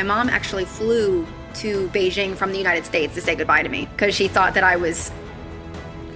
My mom actually flew to Beijing from the United States to say goodbye to me because she thought that I was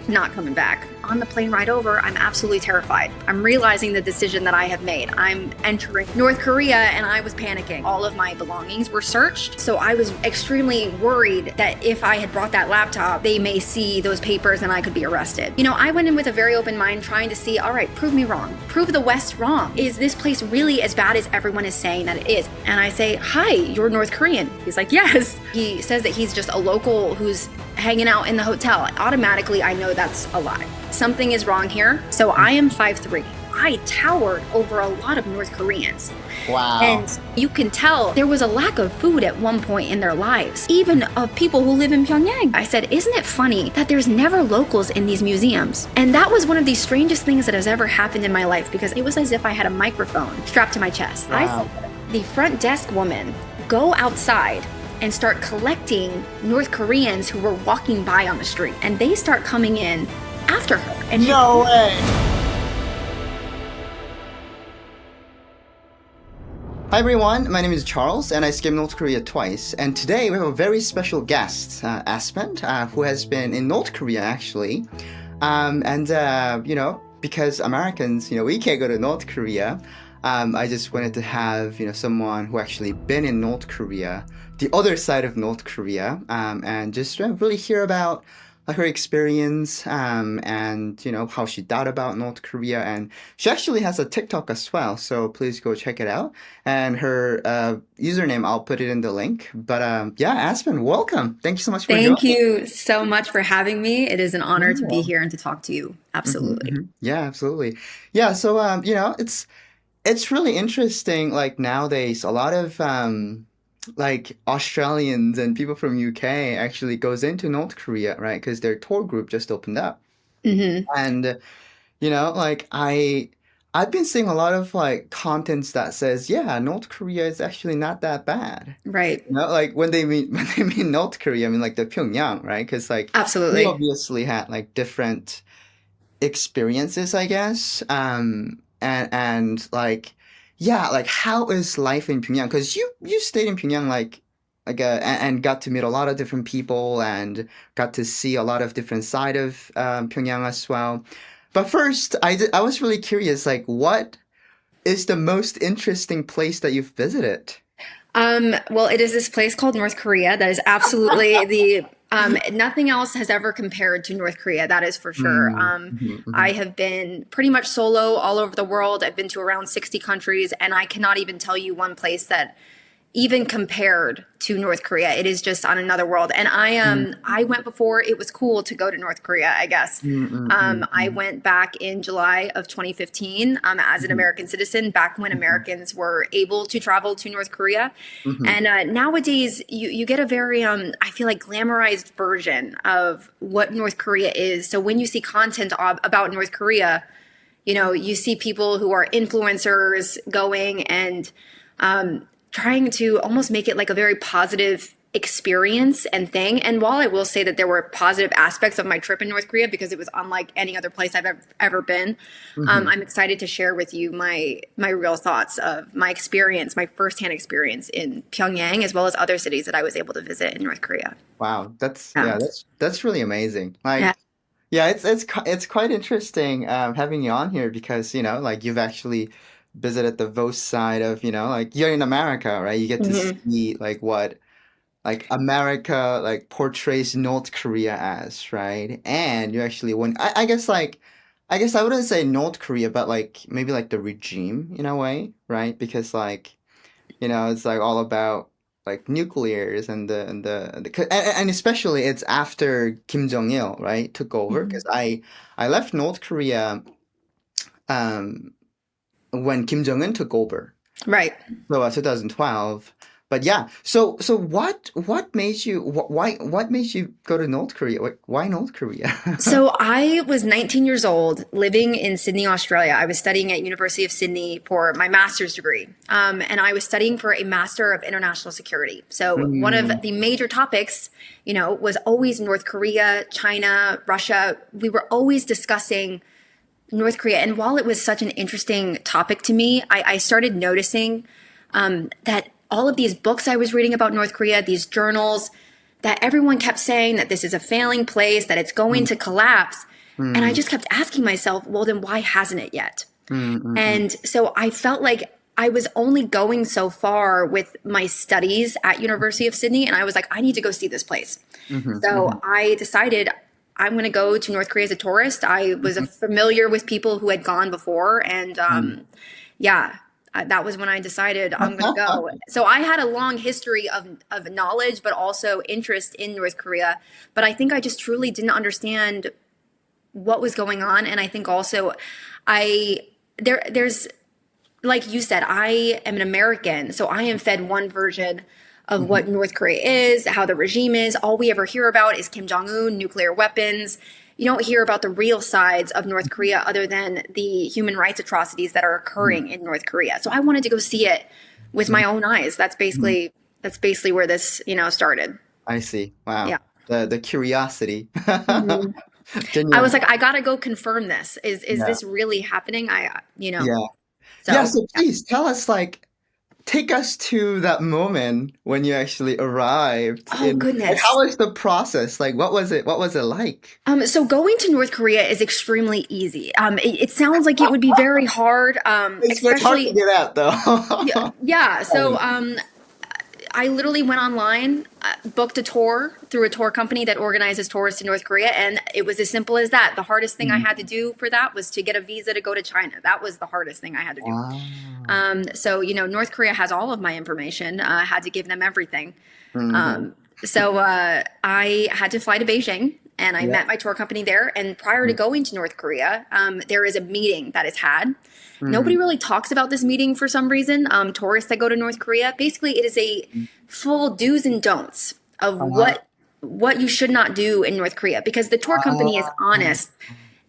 not coming back. On the plane ride over, I'm absolutely terrified. I'm realizing the decision that I have made. I'm entering North Korea and I was panicking. All of my belongings were searched, so I was extremely worried that if I had brought that laptop, they may see those papers and I could be arrested. You know, I went in with a very open mind trying to see, all right, prove me wrong. Prove the West wrong. Is this place really as bad as everyone is saying that it is? And I say, hi, you're North Korean. He's like, yes. He says that he's just a local who's hanging out in the hotel. Automatically, I know that's a lie. Something is wrong here. So I am 5'3". I towered over a lot of North Koreans. Wow. And you can tell there was a lack of food at one point in their lives, even of people who live in Pyongyang. I said, isn't it funny that there's never locals in these museums? And that was one of the strangest things that has ever happened in my life because it was as if I had a microphone strapped to my chest. Wow. I said, the front desk woman, go outside and start collecting North Koreans who were walking by on the street. And they start coming in after her. And No way! Hi everyone, my name is Charles and I skipped North Korea twice. And today we have a very special guest, Aspen, who has been in North Korea actually. You know, because Americans, you know, we can't go to North Korea. I just wanted to have, you know, someone who actually been in North Korea, the other side of North Korea, and just really hear about her experience, and, you know, how she thought about North Korea. And she actually has a TikTok as well, so please go check it out. And her username, I'll put it in the link. But yeah, Aspen, welcome. Thank you so much for joining. thank you so much for having me. It is an honor to be Yeah. here and to talk to you. Absolutely. Yeah, absolutely. Yeah, so you know, it's really interesting. Like nowadays, a lot of like Australians and people from UK actually goes into North Korea, right? Because their tour group just opened up, Hmm. and you know, like I've been seeing a lot of like contents that says, yeah, North Korea is actually not that bad. Right. You know, like when they mean when they mean North Korea, I mean like the Pyongyang, right? Because like we Absolutely. obviously had like different experiences, I guess. And like, yeah, like how is life in Pyongyang? Because you stayed in Pyongyang and got to meet a lot of different people and got to see a lot of different side of Pyongyang as well. But first, I was really curious, like, what is the most interesting place that you've visited? Well, it is this place called North Korea that is absolutely the nothing else has ever compared to North Korea. That is for sure. Mm, mhm, I mhm. have been pretty much solo all over the world. I've been to around 60 countries, and I cannot even tell you one place that even compared to North Korea. It is just on another world. And I went before it was cool to go to North Korea, I guess. Mm, mm, mm, I mm, went back in July of 2015 as an mhm, American citizen, back when mhm, Americans were able to travel to North Korea. mhm, And nowadays, you get a very, I feel like, glamorized version of what North Korea is. So when you see content about North Korea, you know, you see people who are influencers going and trying to almost make it like a very positive experience and thing. And while I will say that there were positive aspects of my trip in North Korea because it was unlike any other place I've ever been, mhm. I'm excited to share with you my real thoughts of my experience, my firsthand experience in Pyongyang, as well as other cities that I was able to visit in North Korea. Wow, that's Yeah. yeah, that's really amazing. Yeah. Like, yeah, it's quite interesting having you on here because you know, like you've actually visited the both side of you know, like you're in America, right? You get to Hmm. see like what like America like portrays North Korea as, right? And you actually when I guess like I guess I wouldn't say North Korea, but like maybe like the regime in a way, right? Because like you know, it's like all about like nuclears and especially it's after Kim Jong-il, right, took over because I left North Korea um when Kim Jong-un took over. Right. So 2012. But yeah, so what made you what made you go to North Korea? Like why North Korea? So I was 19 years old, living in Sydney, Australia. I was studying at University of Sydney for my master's degree, and I was studying for a Master of International Security. So one of Mm, the major topics, you know, was always North Korea, China, Russia. We were always discussing North Korea, and while it was such an interesting topic to me, I started noticing that all of these books I was reading about North Korea, these journals, that everyone kept saying that this is a failing place, that it's going to collapse. And I Mm, just kept asking myself, well, then why hasn't it yet? mm, mm, mm, And so I felt like I was only going so far with my studies at University of Sydney, and I was like, I need to go see this place. mhm, So mhm, I decided I'm going to go to North Korea as a tourist. I was mhm, familiar with people who had gone before, and mm. yeah, that was when I decided I'm going to go. So I had a long history of knowledge, but also interest in North Korea. But I think I just truly didn't understand what was going on, and I think also I there's like you said, I am an American, so I am fed one version of Mhm, what North Korea is, how the regime is. All we ever hear about is Kim Jong Un, nuclear weapons. You don't hear about the real sides of North Korea other than the human rights atrocities that are mhm, occurring in North Korea. So I wanted to go see it with my own eyes. mhm. That's basically where this, started. I see. Wow. Yeah. The curiosity. hmm I was Genuine. like, I gotta go confirm this. Is Yeah. this really happening? Yeah. Yeah, So so please tell us, like, take us to that moment when you actually arrived oh in, like, how goodness. was the process? Like, what was it like? So going to North Korea is extremely easy. It sounds like it would be very hard, It's very hard to especially get out though. yeah, yeah. So Right. I literally went online, booked a tour through a tour company that organizes tours to North Korea, and it was as simple as that. The hardest thing I Mm. had to do for that was to get a visa to go to China. That was the hardest thing I had to do. Wow. So North Korea has all of my information. I had to give them everything. Hmm. So I had to fly to Beijing and I Yeah. met my tour company there. And prior to Mm. going to North Korea, there is a meeting that is had. Mm. Nobody really talks about this meeting for some reason. Tourists that go to North Korea, basically, it is a full do's and don'ts of Uh, what you should not do in North Korea because the tour company is uh, honest.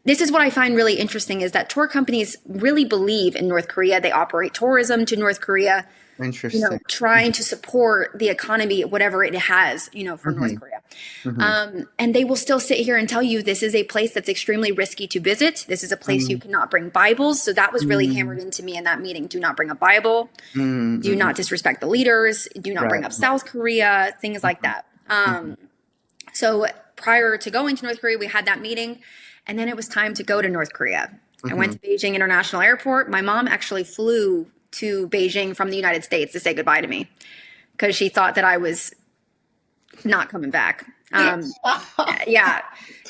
This is what I find really interesting is that tour companies really believe in North Korea. They operate tourism to North Korea, Interesting. trying to support the economy, whatever it has, for North Hmm. Korea. Hmm. And they will still sit here and tell you this is a place that's extremely risky to visit. This is a place you Mm. cannot bring Bibles. So that was really Mm. hammered into me in that meeting. Do not bring a Bible. Mm. Do Mm. not disrespect the leaders. Do not Right. bring up South Korea, things like that. Mhm. So prior to going to North Korea, we had that meeting. And then it was time to go to North Korea. I went Mhm. to Beijing International Airport. My mom actually flew to Beijing from the United States to say goodbye to me because she thought that I was not coming back. Yeah.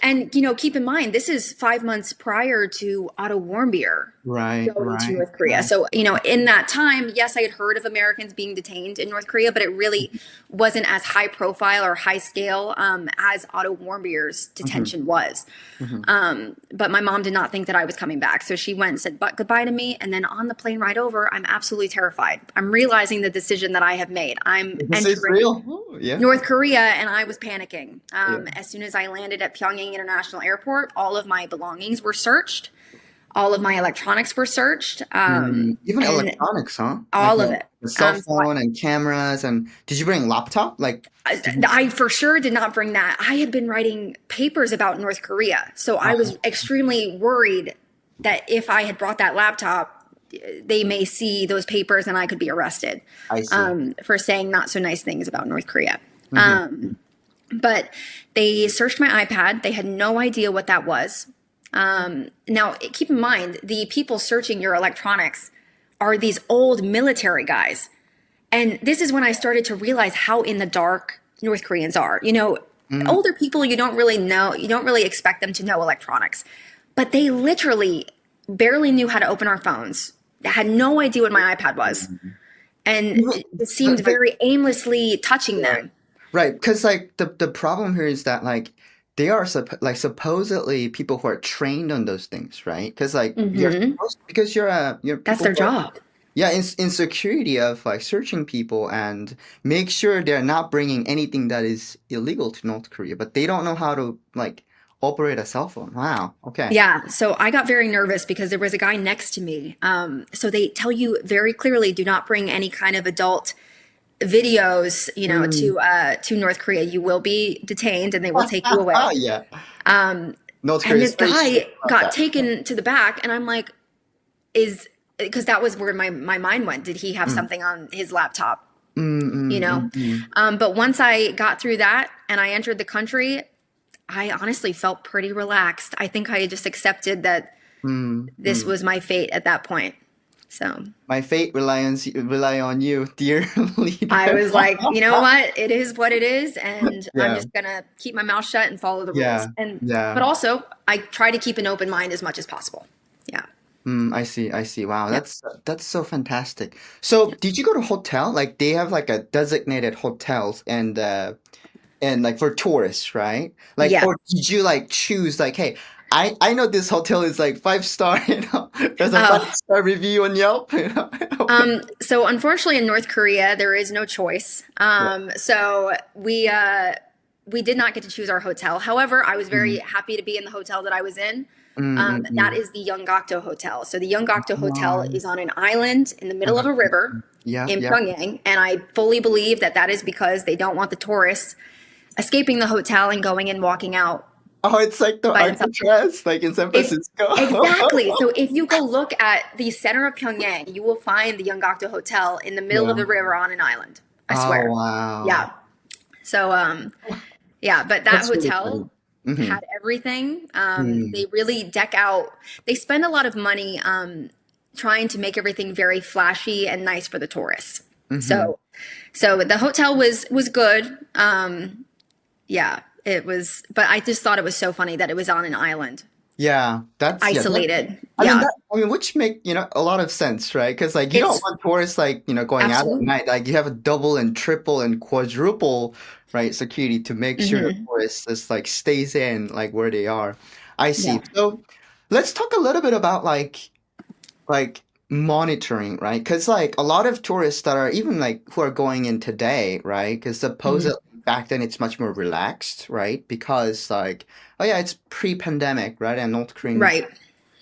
And, keep in mind, this is 5 months prior to Otto Warmbier Right, going to right, North Korea. right. So, in that time, yes, I had heard of Americans being detained in North Korea, but it really wasn't as high profile or high scale as Otto Warmbier's Mhm. detention was. Mhm. But my mom did not think that I was coming back. So she went and said goodbye to me. And then on the plane ride over, I'm absolutely terrified. I'm realizing the decision that I have made. I'm This is entering real. Oh, yeah. North Korea, and I was panicking. Yeah. As soon as I landed at Pyongyang International Airport, all of my belongings were searched. All of my electronics were searched, Mm, even and electronics, huh? Like all of it. the cell So phone and cameras, and did you bring laptop? Like, did you? I for sure did not bring that. I had been writing papers about North Korea, so I was extremely worried that if I had brought that laptop, they may see those papers and I could be arrested I see. for saying not so nice things about North Korea. Hmm. But they searched my iPad. They had no idea what that was. Now, keep in mind, the people searching your electronics are these old military guys. And this is when I started to realize how in the dark North Koreans are. Mm, Older people, you don't really know, you don't really expect them to know electronics. But they literally barely knew how to open our phones, had no idea what my iPad was. And even- it seemed but very aimlessly touching right, them. right, because like the problem here is that like they are like supposedly people who are trained on those things, right? Because like you're Hmm supposed because you're That's people their who are job. yeah in security of like searching people and make sure they're not bringing anything that is illegal to North Korea, but they don't know how to like operate a cell phone. Wow. Okay. Yeah, so I got very nervous because there was a guy next to me. So they tell you very clearly, do not bring any kind of adult videos, Mm. to North Korea. You will be detained and they will take you away. Yeah. North And Korea is this very guy strict about got that. taken to the back, and I'm like, is because that was where my mind went. Did he have Mm. something on his laptop? you Mm, know. mm, mm, But once I got through that and I entered the country, I honestly felt pretty relaxed. I think I just accepted that mm, this mm. was my fate at that point. So My fate rely on you, dear I leader. was like, you know what? It is what it is, and I'm Yeah, just gonna keep my mouth shut and follow the rules. yeah, And but yeah. also, I try to keep an open mind as much as possible. Yeah. I see, I see. Wow, Yeah. that's so fantastic. So, Yeah. did you go to hotel? Like they have like a designated hotels and like for tourists, right? Like, Yeah. or did you like choose like, hey, I know this hotel is like 5 star, there's a five Oh, star review on Yelp, so unfortunately in North Korea there is no choice. Yeah. So we did not get to choose our hotel. However, I was very Mm, happy to be in the hotel that I was in. That mm. is the Yeonggakdo Hotel. So the Yeonggakdo Hotel Um, is on an island in the middle of a river yeah, in yeah. Pyongyang, and I fully believe that that is because they don't want the tourists escaping the hotel and going and walking out Oh, it's like the by themselves. Alcatraz, like in San If Francisco. exactly. So if you go look at the center of Pyongyang, you will find the Yeonggakdo Hotel in the middle of Yeah. the river on an island. I Oh, swear. wow. Yeah. So yeah, but that That's really funny. hotel Mm-hmm. had everything. Mm, They really deck out. They spend a lot of money trying to make everything very flashy and nice for the tourists. mm-hmm. So the hotel was good. Yeah, it was, but I just thought it was so funny that it was on an island, Yeah, that, isolated. I mean Yeah, that I mean which make, a lot of sense, right? Because like you don't it's want tourists like, going out at absolutely. night. Like you have a double and triple and quadruple, right, security to make sure the Hmm. tourists just like stays in like where they are. I Yeah. see. So let's talk a little bit about like monitoring, right? Because like a lot of tourists that are even like who are going in today, right? Because Hmm. supposedly back then it's much more relaxed, right? Because like, oh yeah, it's pre-pandemic, right? And North Korean. Right.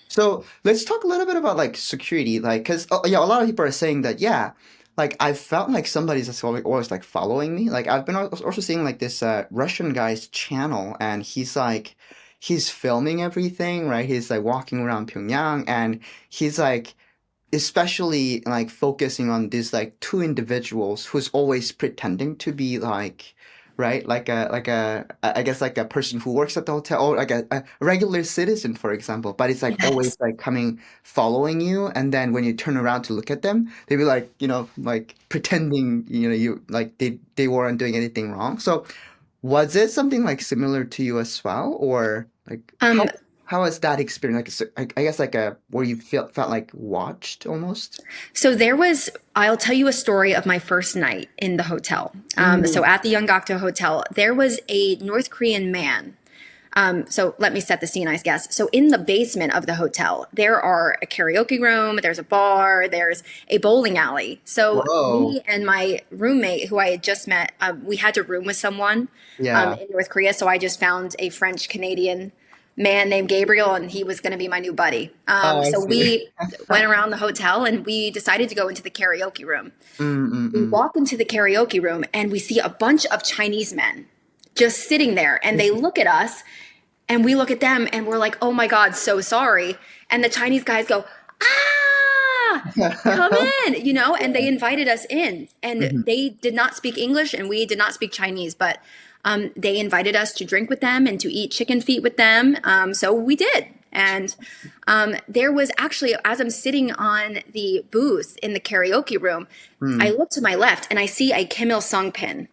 So let's talk a little bit about like security, like because yeah, a lot of people are saying that yeah, like I felt like somebody's just always like following me. Like I've been also seeing like this Russian guy's channel, and he's filming everything, right? He's like walking around Pyongyang, and he's like especially like focusing on these like two individuals who's always pretending to be like right like a I guess like a person who works at the hotel or like a regular citizen for example, but it's like always Yes. like coming following you, and then when you turn around to look at them they be like like pretending you like they weren't doing anything wrong. So was it something like similar to you as well, or like Um, how was that experience? Like, I guess like a where you felt like watched almost. so there was, I'll tell you a story of my first night in the hotel. Mm, So at the Yeonggakdo Hotel, there was a North Korean man. So let me set the scene, I guess. So in the basement of the hotel, there are a karaoke room, there's a bar, there's a bowling alley. So whoa. me and my roommate, who I had just met, we had to room with someone Yeah. in North Korea. So I just found a French Canadian man named Gabriel, and he was going to be my new buddy. Oh, I So see. we went around the hotel and we decided to go into the karaoke room. Mm, mm, We mm. walk into the karaoke room and we see a bunch of Chinese men just sitting there, and they look at us and we look at them and we're like, oh my God, so sorry. And the Chinese guys go, ah, come in, and they invited us in. And Mhm. they did not speak English and we did not speak Chinese, but they invited us to drink with them and to eat chicken feet with them. So we did. And there was actually, as I'm sitting on the booth in the karaoke room, I Mm, look to my left and I see a Kim Il Sung pin.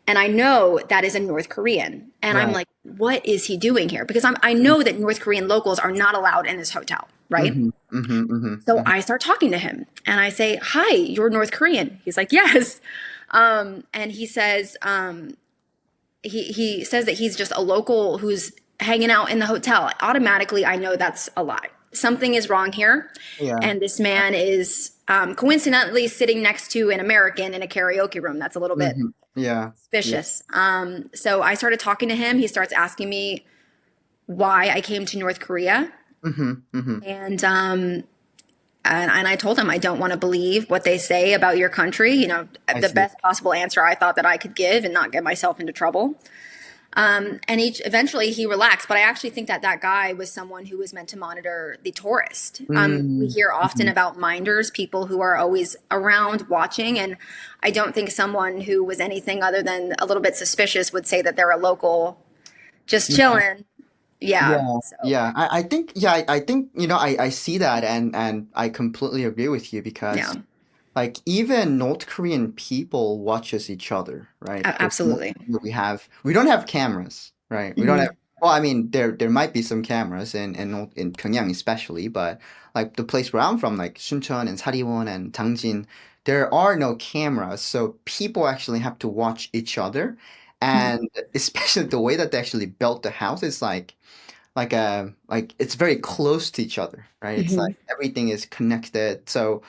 And I know that is a North Korean. And I'm right. like, what is he doing here? Because I know that North Korean locals are not allowed in this hotel, right? Mm-hmm, mm-hmm, mm-hmm, So mm-hmm. I start talking to him and I say, hi, you're North Korean. He's like, yes. And he says, he says that he's just a local who's hanging out in the hotel. Automatically, I know that's a lie. Something is wrong here. Yeah. And this man is coincidentally sitting next to an American in a karaoke room. That's a little bit Mm-hmm. Yeah. Yeah. suspicious. So I started talking to him. He starts asking me why I came to North Korea. Mm-hmm, mm-hmm. And and I told him I don't want to believe what they say about your country. I The see. best possible answer I thought that I could give and not get myself into trouble. And eventually he relaxed. But I actually think that that guy was someone who was meant to monitor the tourist. We Mm, hear often mhm. about minders, people who are always around watching. And I don't think someone who was anything other than a little bit suspicious would say that they're a local just chilling. Yeah. Yeah, So, yeah. I think I think I see that and I completely agree with you because yeah, like even North Korean people watches each other, right? Because in North absolutely. Korea we don't have cameras, right? We don't have Hmm. well, I mean there might be some cameras in Pyongyang especially, but like the place where I'm from, like Suncheon and Sariwon and Dangjin, there are no cameras, so people actually have to watch each other, and especially the way that they actually built the house is like it's very close to each other, right? It's Hmm. like everything is connected. So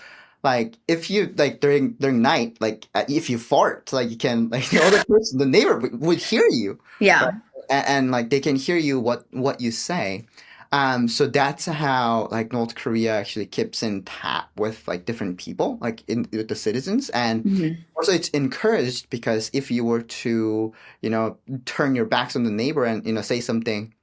like if you like during night, like if you fart, like you can like the other person, the neighbor would hear you, right? Yeah. And like they can hear you what you say. So that's how like North Korea actually keeps in tap with like different people, like in with the citizens, and Hmm. also it's encouraged because if you were to, turn your backs on the neighbor and say something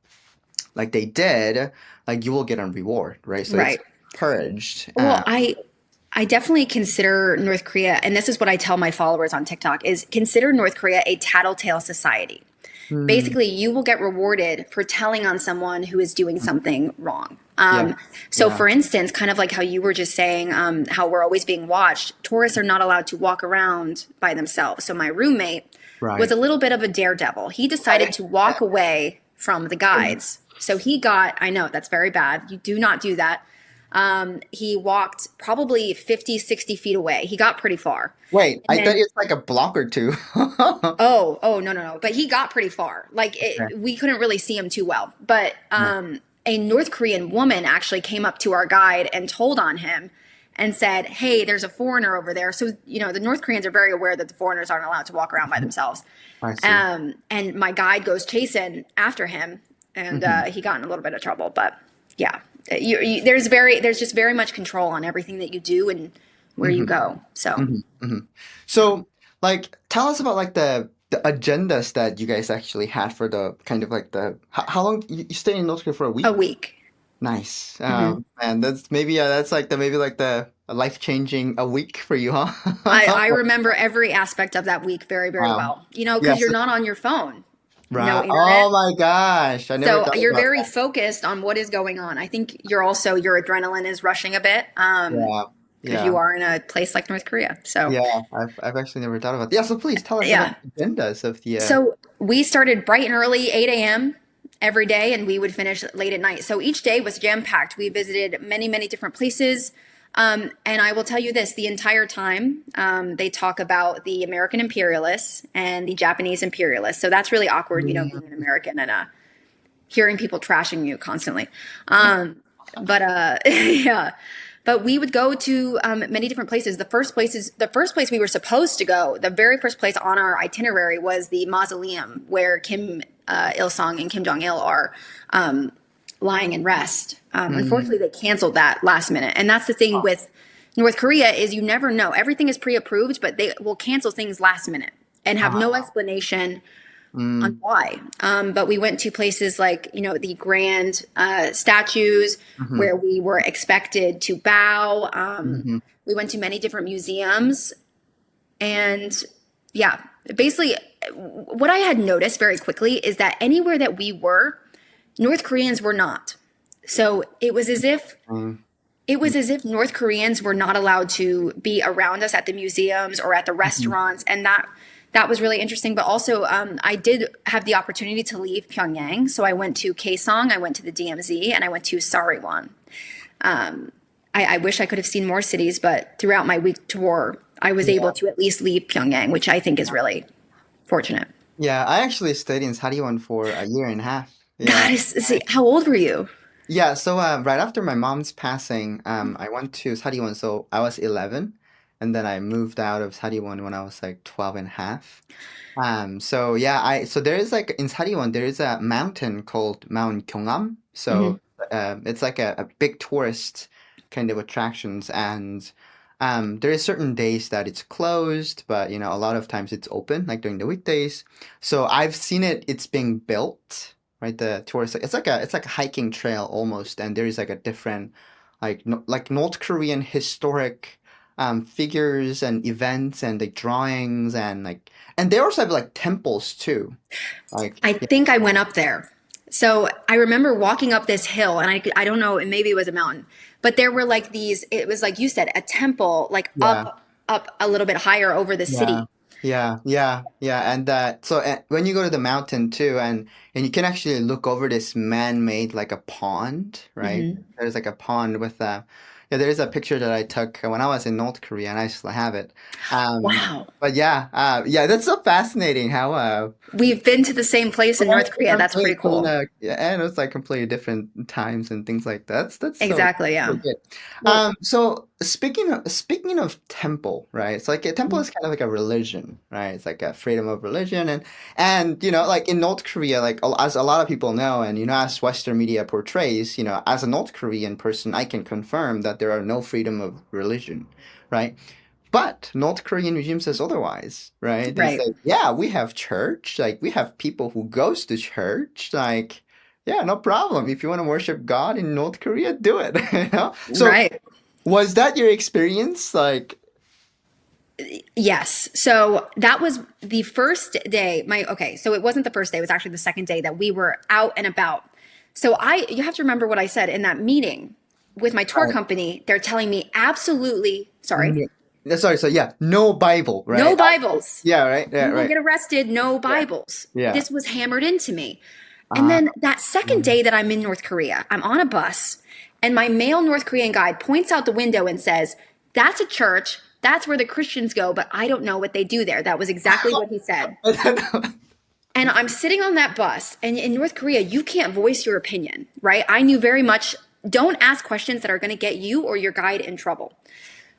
like they did, like you will get a reward, right? So it's Right. purged. Well, I definitely consider North Korea, and this is what I tell my followers on TikTok, is consider North Korea a tattletale society. Mm, Basically, you will get rewarded for telling on someone who is doing something wrong. yeah, So, yeah, for instance, kind of like how you were just saying, how we're always being watched, tourists are not allowed to walk around by themselves. So, my roommate was right. a little bit of a daredevil. He decided to walk away from the guides. So, he got, I know that's very bad. You do not do that. He walked probably 50, 60 feet away. He got pretty far. Wait, And I thought then it's like a block or two. oh, no, no, no. But he got pretty far. Okay. We couldn't really see him too well. But Yeah. a North Korean woman actually came up to our guide and told on him and said, "Hey, there's a foreigner over there." So, the North Koreans are very aware that the foreigners aren't allowed to walk around by themselves. I see. And my guide goes chasing after him, and Hmm. he got in a little bit of trouble. But yeah, there's just very much control on everything that you do and where you Hmm. go. So. Hmm. Hmm. So, like, tell us about like the agendas that you guys actually had for the kind of like the how long you stayed in North Korea for a A week? week. Nice. Mhm. And that's that's like the maybe like the life-changing a week for you, I huh? remember every aspect of that week very, very Wow. well. Because you're Yes. not on your phone, no Right. internet. Oh my gosh. I never So thought you're about very that. focused on what is going on. I think your adrenaline is rushing a bit Yeah. because Yeah. you are in a place like North Korea. So, Yeah. I've actually never thought about that. Yeah, so please tell us about yeah. the agendas of the So we started bright and early, 8 a.m. every day, and we would finish late at night. So each day was jam packed. We visited many, many different places. And I will tell you this the entire time, they talk about the American imperialists and the Japanese imperialists. So that's really awkward, being an American and hearing people trashing you constantly. But yeah, but we would go to many different places. The first place we were supposed to go. The very first place on our itinerary was the mausoleum where Kim Il Sung and Kim Jong Il are lying in rest. Mm. Unfortunately, they canceled that last minute, and that's the thing with North Korea is you never know. Everything is pre-approved, but they will cancel things last minute and have no Ah. explanation on Mm. why. But we went to places like, the grand statues Hmm. where we were expected to bow. Hmm. We went to many different museums. And yeah, basically, what I had noticed very quickly is that anywhere that we were, North Koreans were not. So Mm. it was as if North Koreans were not allowed to be around us at the museums or at the Hmm. restaurants, and that was really interesting. But also, I did have the opportunity to leave Pyongyang, so I went to Kaesong, I went to the DMZ, and I went to Sariwon. I wish I could have seen more cities, but throughout my week tour, I was able Yeah. to at least leave Pyongyang, which I think is really fortunate. Yeah, I actually stayed in Sariwon for a year and a half. Yeah. That is, see, how old were you? Yeah, so right after my mom's passing, I went to Sariwon, so I was 11, and then I moved out of Sariwon when I was like 12 and a half. So yeah, so there is like in Sariwon, there is a mountain called Mount Gyeongnam. Hmm. So it's like a big tourist kind of attractions, and There is certain days that it's closed, but a lot of times it's open, like during the weekdays. So I've seen it. It's being built, right? The tourist, it's like a hiking trail almost, and there is like a different, like no, like North Korean historic figures and events and like drawings and they also have like temples too. Like I think I went up there. So I remember walking up this hill, and I don't know, and maybe it was a mountain, but there were like these, it was like you said, a temple, like yeah. up a little bit higher over the Yeah, city. yeah, and when you go to the mountain too, and you can actually look over this man-made like a pond, right? Hmm. There's like a pond with yeah, there is a picture that I took when I was in North Korea, and I still have it. Wow. But yeah, yeah, that's so fascinating how We've been to the same place in right, North Korea. That's pretty cool. yeah, and it's like completely different times and things like that. That's Exactly. so Yeah. good. Well, So speaking of temple, right? It's like a temple mhm. is kind of like a religion, right? It's like a freedom of religion, and like in North Korea, like as a lot of people know, and as Western media portrays, as a North Korean person, I can confirm that there are no freedom of religion, right? But North Korean regime says otherwise, right? They Right. say, yeah, we have church, like we have people who goes to church, like yeah, no problem. If you want to worship God in North Korea, do it, So Right. was that your experience? Like, Yes. So that was the first day. Okay. So it wasn't the first day. It was actually the second day that we were out and about. So you have to remember what I said in that meeting with my tour right. company. They're telling me absolutely, sorry, Sorry, so yeah, no Bible, right? no Bibles. Yeah, right, yeah, You will right, get arrested, no yeah, Bibles. yeah. This was hammered into me. And Uh, then that second day that I'm in North Korea, I'm on a bus, and my male North Korean guide points out the window and says, "That's a church. That's where the Christians go, but I don't know what they do there." That was exactly what he said. And I'm sitting on that bus, and in North Korea, you can't voice your opinion, right? I knew very much, don't ask questions that are going to get you or your guide in trouble.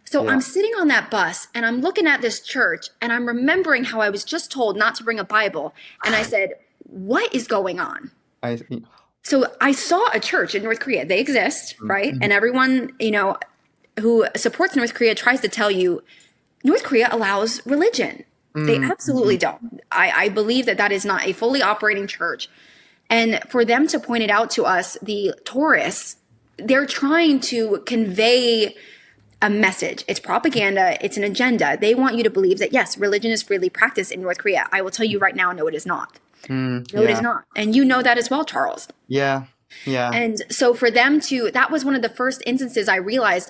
So yeah, I'm sitting on that bus and I'm looking at this church and I'm remembering how I was just told not to bring a Bible. And I said, what is going on? I, So I saw a church in North Korea. They exist, right? mhm, And everyone, who supports North Korea tries to tell you North Korea allows religion. They mhm, absolutely don't. I believe that that is not a fully operating church. And for them to point it out to us, the tourists, they're trying to convey a message. It's propaganda. It's an agenda. They want you to believe that, yes, religion is freely practiced in North Korea. I will tell you right now, no, it is not. No, it is yeah, not. And you know that as well, Charles. yeah, yeah, And so for them to, that was one of the first instances I realized,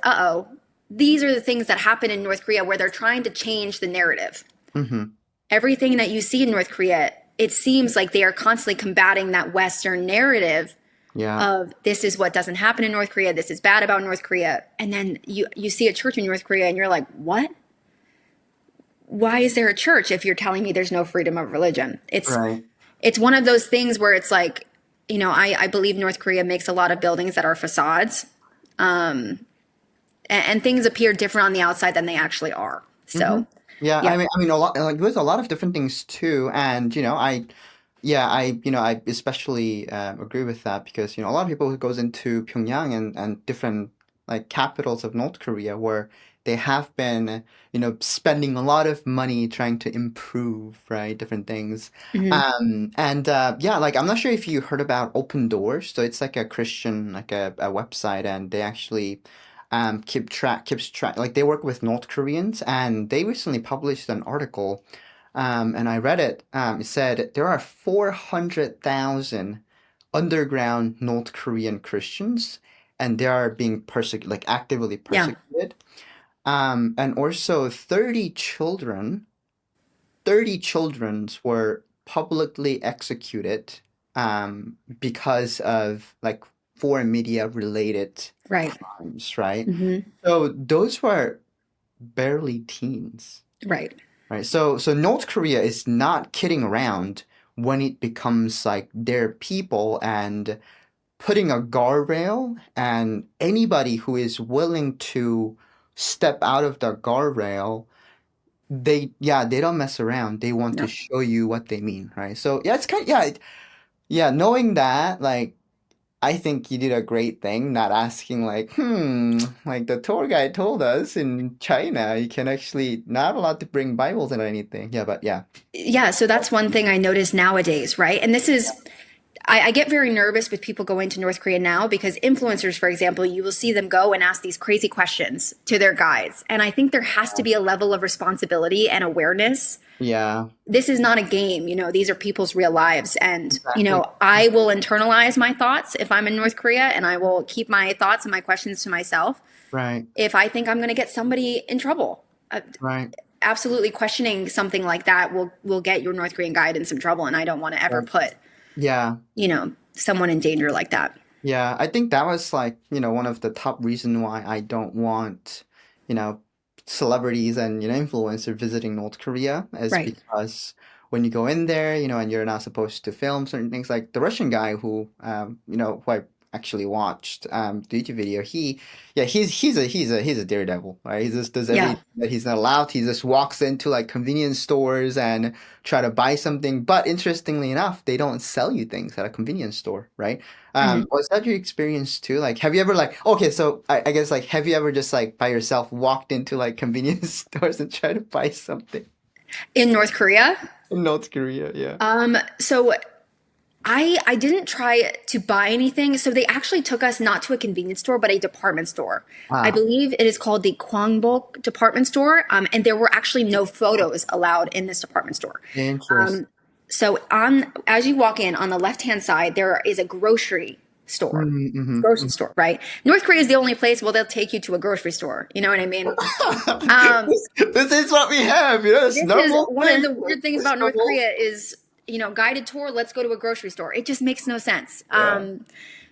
these are the things that happen in North Korea where they're trying to change the narrative. hmm Everything that you see in North Korea, it seems like they are constantly combating that Western narrative yeah, of this is what doesn't happen in North Korea, this is bad about North Korea. And then you see a church in North Korea and you're like, what? Why is there a church if you're telling me there's no freedom of religion? right. It's one of those things where it's like, I believe North Korea makes a lot of buildings that are facades, and things appear different on the outside than they actually are. hmm So, Yeah, yeah. I mean, a lot like there's a lot of different things too, and I especially agree with that because a lot of people who goes into Pyongyang and different like capitals of North Korea where they have been spending a lot of money trying to improve right different things, Hmm. and yeah, like I'm not sure if you heard about Open Doors, so it's like a Christian like a website, and they actually keeps track like they work with North Koreans, and they recently published an article, and I read it. It said there are 400,000 underground North Korean Christians, and they are being persecuted, like actively Yeah. persecuted. And also 30 children were publicly executed because of like foreign media related Right. crimes, right? Hmm. So those were barely teens, Right. right? So North Korea is not kidding around when it becomes like their people and putting a guardrail, and anybody who is willing to step out of the guardrail, they don't mess around. They want to No. show you what they mean, right? So yeah, it's kind yeah, knowing that, like I think you did a great thing not asking like, like the tour guide told us in China, you can actually not allowed to bring Bibles and anything. Yeah, but yeah. Yeah, so that's one thing I notice nowadays, right? And this is I get very nervous with people going to North Korea now because influencers, for example, you will see them go and ask these crazy questions to their guides. And I think there has to be a level of responsibility and awareness. Yeah, This is not a game, these are people's real lives. And, exactly. I will internalize my thoughts if I'm in North Korea and I will keep my thoughts and my questions to myself Right, if I think I'm going to get somebody in trouble. right. Absolutely questioning something like that will get your North Korean guide in some trouble. And I don't want to ever Right. put Yeah. someone in danger like that. Yeah, I think that was like, one of the top reason why I don't want, you know, celebrities and, influencers visiting North Korea is Right. because when you go in there, and you're not supposed to film certain things, like the Russian guy who I actually watched the YouTube video, yeah, he's a daredevil, right? He just does Yeah. everything that he's not allowed. He just walks into like convenience stores and try to buy something. But interestingly enough, they don't sell you things at a convenience store, right? Mhm. Was that your experience too? Like, have you ever like, okay, so I guess like, have you ever just like by yourself walked into like convenience stores and tried to buy something In North Korea, in North Korea? Yeah. so I didn't try to buy anything. So they actually took us not to a convenience store, but a department store. I Ah, believe it is called the Kwangbok department store. And there were actually no photos allowed in this department store. interesting. So as you walk in on the left hand side, there is a Mm-hmm, grocery store, right? North Korea is the only place, well, they'll take you to a grocery store. You know what I mean? Um, this is what we have, it's this is normal one of thing. the weird things It's about North normal. Korea is, guided tour, let's go to a grocery store. It just makes no sense. Yeah.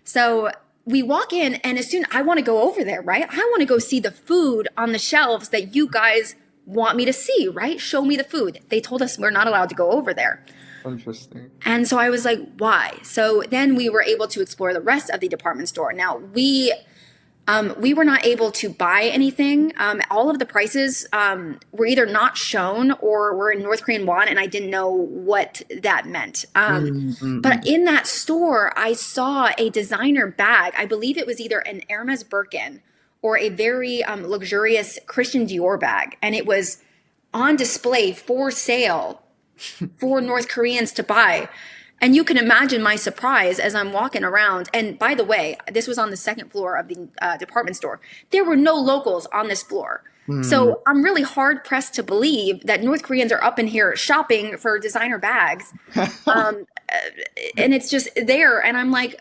So we walk in, and as soon I want to go over there, right? I want to go see the food on the shelves that you guys want me to see, right? Show me the food. They told us we're not allowed to go over there. Interesting. And so I was like, why? So then we were able to explore the rest of the department store. Now we were not able to buy anything. All of the prices were either not shown or were in North Korean won, and I didn't know what that meant. But Mm-mm-mm. in that store, I saw a designer bag. I believe it was either an Hermes Birkin or a very luxurious Christian Dior bag, and it was on display for sale for North Koreans to buy. And you can imagine my surprise as I'm walking around. And by the way, this was on the second floor of the department store. There were no locals on this floor. Mm. So I'm really hard pressed to believe that North Koreans are up in here shopping for designer bags. Um, and it's just there. And I'm like,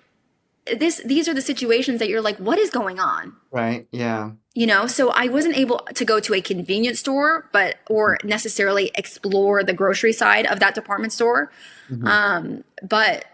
these are the situations that you're like, what is going on? Right. Yeah. So I wasn't able to go to a convenience store, or necessarily explore the grocery side of that department store. Hmm. But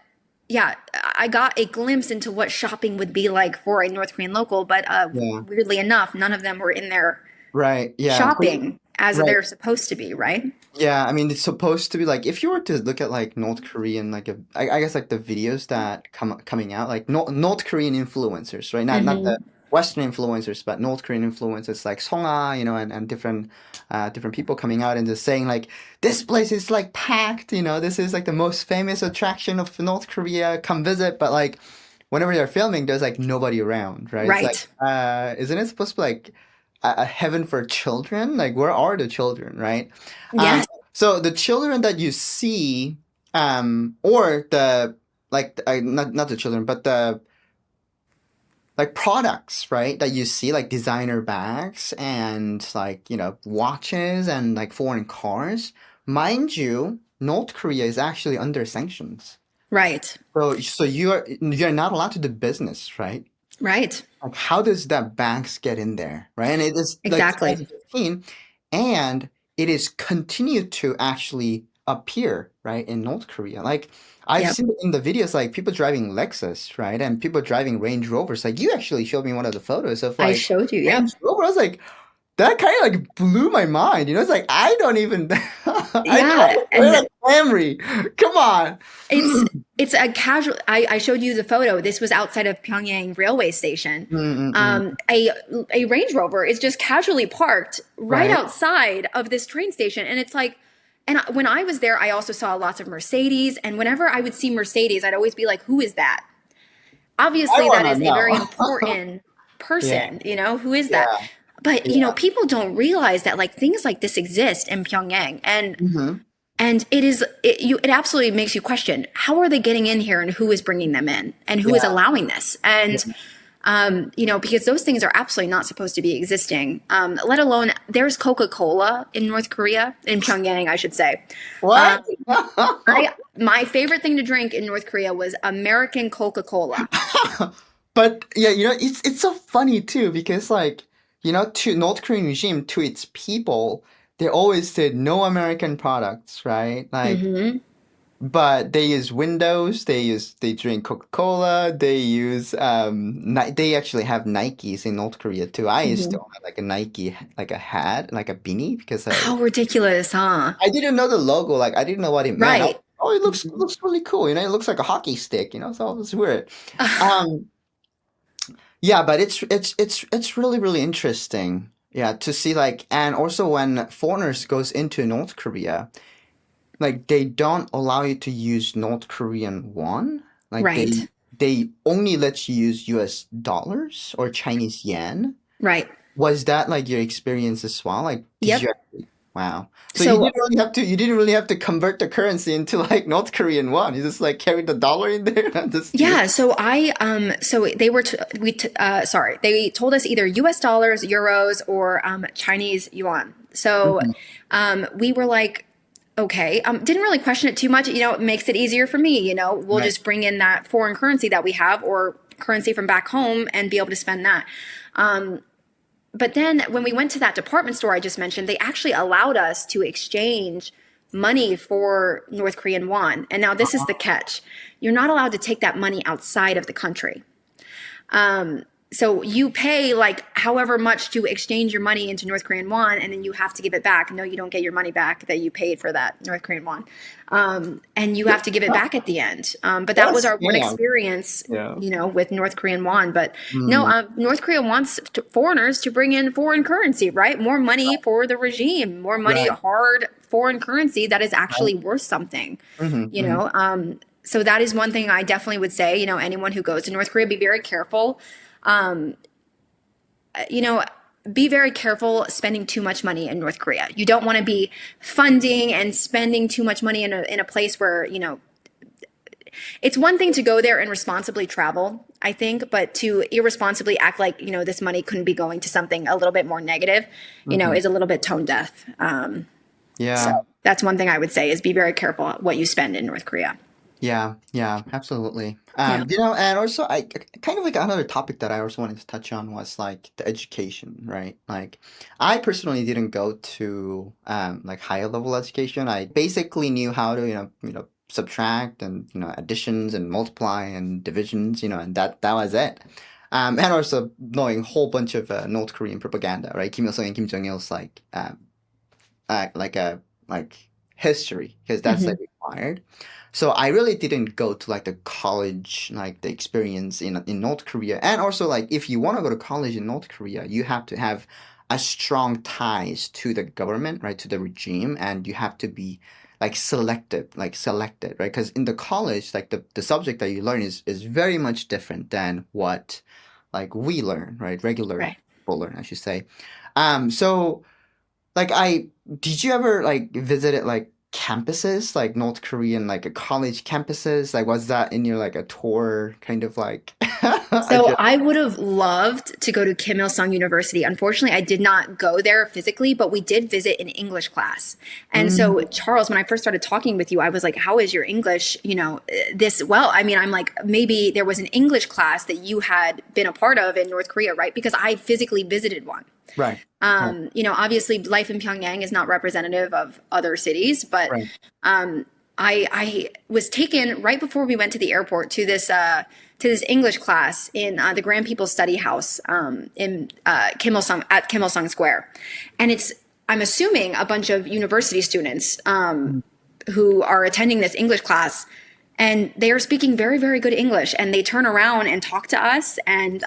yeah, I got a glimpse into what shopping would be like for a North Korean local. But Yeah. weirdly enough, none of them were in there Right. Yeah. shopping as Right. they're supposed to be, right? Yeah, I mean, it's supposed to be like if you were to look at like North Korean like I guess like the videos that coming out like North Korean influencers, right? Not the Hmm. Western influencers, but North Korean influencers like Songa, and different people coming out and just saying like this place is like packed, this is like the most famous attraction of North Korea, come visit, but like whenever they're filming, there's like nobody around, right? It's like Right. isn't it supposed to be like a heaven for children? Like where are the children, right? Um, Yes. so the children that you see, or the like, not the children, but the like products, right? That you see, like designer bags and like watches and like foreign cars. Mind you, North Korea is actually under sanctions, Right. so you're not allowed to do business, right? Right. Like how does that bags get in there, right? And it is like Exactly. 2015, and it is continued to actually appear, right, in North Korea. Like I've Yep. seen in the videos like people driving Lexus, right, and people driving Range Rovers. Like you actually showed me one of the photos of I like showed you. Yep. Range Rover. I was like, that kind of like blew my mind. It's like I don't even I Yeah. don't wear And a Camry. Come on. It's it's a casual. I showed you the photo. This was outside of Pyongyang railway station. Mm-mm-mm. A Range Rover is just casually parked right Right. outside of this train station, and it's like, when I was there, I also saw lots of Mercedes. And whenever I would see Mercedes, I'd always be like, "Who is that?" I obviously that wanna is a very know. important Yeah, person, who is that? yeah, But, yeah. people don't realize that like things like this exist in Pyongyang, Hmm. and it absolutely makes you question, how are they getting in here and who is bringing them in and who is Yeah, allowing this? And because those things are absolutely not supposed to be existing. Let alone there's Coca-Cola in North Korea, in Pyongyang, I should say. what? I My favorite thing to drink in North Korea was American Coca-Cola. But yeah, it's so funny too because like, to North Korean regime, to its people, they always said no American products, right? Like, Hmm. but they use Windows, they drink Coca-Cola, they use they actually have Nikes in North Korea too. I used to Hmm. own like a Nike, like a hat, like a beanie because How ridiculous, huh? I didn't know the logo, like I didn't know what it meant. Right. Oh, it Mhm. looks really cool, it looks like a hockey stick, so it was weird. Um Yeah, but it's really really interesting. Yeah, to see like, and also when foreigners goes into North Korea, like they don't allow you to use North Korean won. Like Right. they only let you use US dollars or Chinese yen. Right. Was that like your experience as well? Like did you Yep. actually, wow. So So you didn't really have to convert the currency into like North Korean won. You just like carry the dollar in there and just use. yeah, so they were sorry, they told us either US dollars, euros, or Chinese yuan. So Mhm. we were like, okay, didn't really question it too much. It makes it easier for me. We'll Right. just bring in that foreign currency that we have or currency from back home and be able to spend that. But then when we went to that department store I just mentioned, they actually allowed us to exchange money for North Korean won. And now this is the catch. You're not allowed to take that money outside of the country. So you pay like however much to exchange your money into North Korean won, and then you have to give it back. No, you don't get your money back that you paid for that North Korean won, and you have to give it back at the end. But What that a was our one scam. experience, Yeah. with North Korean won. But no, Mm, North Korea wants foreigners to bring in foreign currency, right? More money for the regime, more money, right. hard foreign currency that is Right. actually worth something. Hmm. You Hmm. know, so that is one thing I definitely would say. Anyone who goes to North Korea, be very careful. You know, be very careful spending too much money in North Korea. You don't want to be funding and spending too much money in a place where, it's one thing to go there and responsibly travel, I think, but to irresponsibly act like, this money couldn't be going to something a little bit more negative, Hmm. is a little bit tone deaf. Yeah. So that's one thing I would say is be very careful what you spend in North Korea. Yeah. Yeah. Absolutely. Yeah. And also I kind of like another topic that I also wanted to touch on was like the education, right? Like I personally didn't go to like higher level education. I basically knew how to, subtract and, additions and multiply and divisions, and that was it. And also knowing a whole bunch of North Korean propaganda, right? Kim Il Sung and Kim Jong Il's like a like history because that's Hmm. like required. So I really didn't go to like the college, like the experience in North Korea. And also like if you want to go to college in North Korea, you have to have a strong ties to the government, right, to the regime, and you have to be like selected, right? Because in the college, like the subject that you learn is very much different than what like we learn, right? Regular Right. people learn, I should say. So like did you ever like visited like campuses, like North Korean, like a college campuses? Like was that in your like a tour kind of like I So just I would have loved to go to Kim Il Sung University. Unfortunately, I did not go there physically, but we did visit an English class. And so, mm, Charles, when I first started talking with you, I was like, "How is your English? This well." I mean, I'm like, maybe there was an English class that you had been a part of in North Korea, right? Because I physically visited one. right, right, Obviously, life in Pyongyang is not representative of other cities, but right. I was taken right before we went to the airport to this English class in the Grand People's Study House in Kim Il Sung at Kim Il Sung Square, and I'm assuming a bunch of university students Mm, who are attending this English class, and they are speaking very very good English, and they turn around and talk to us, and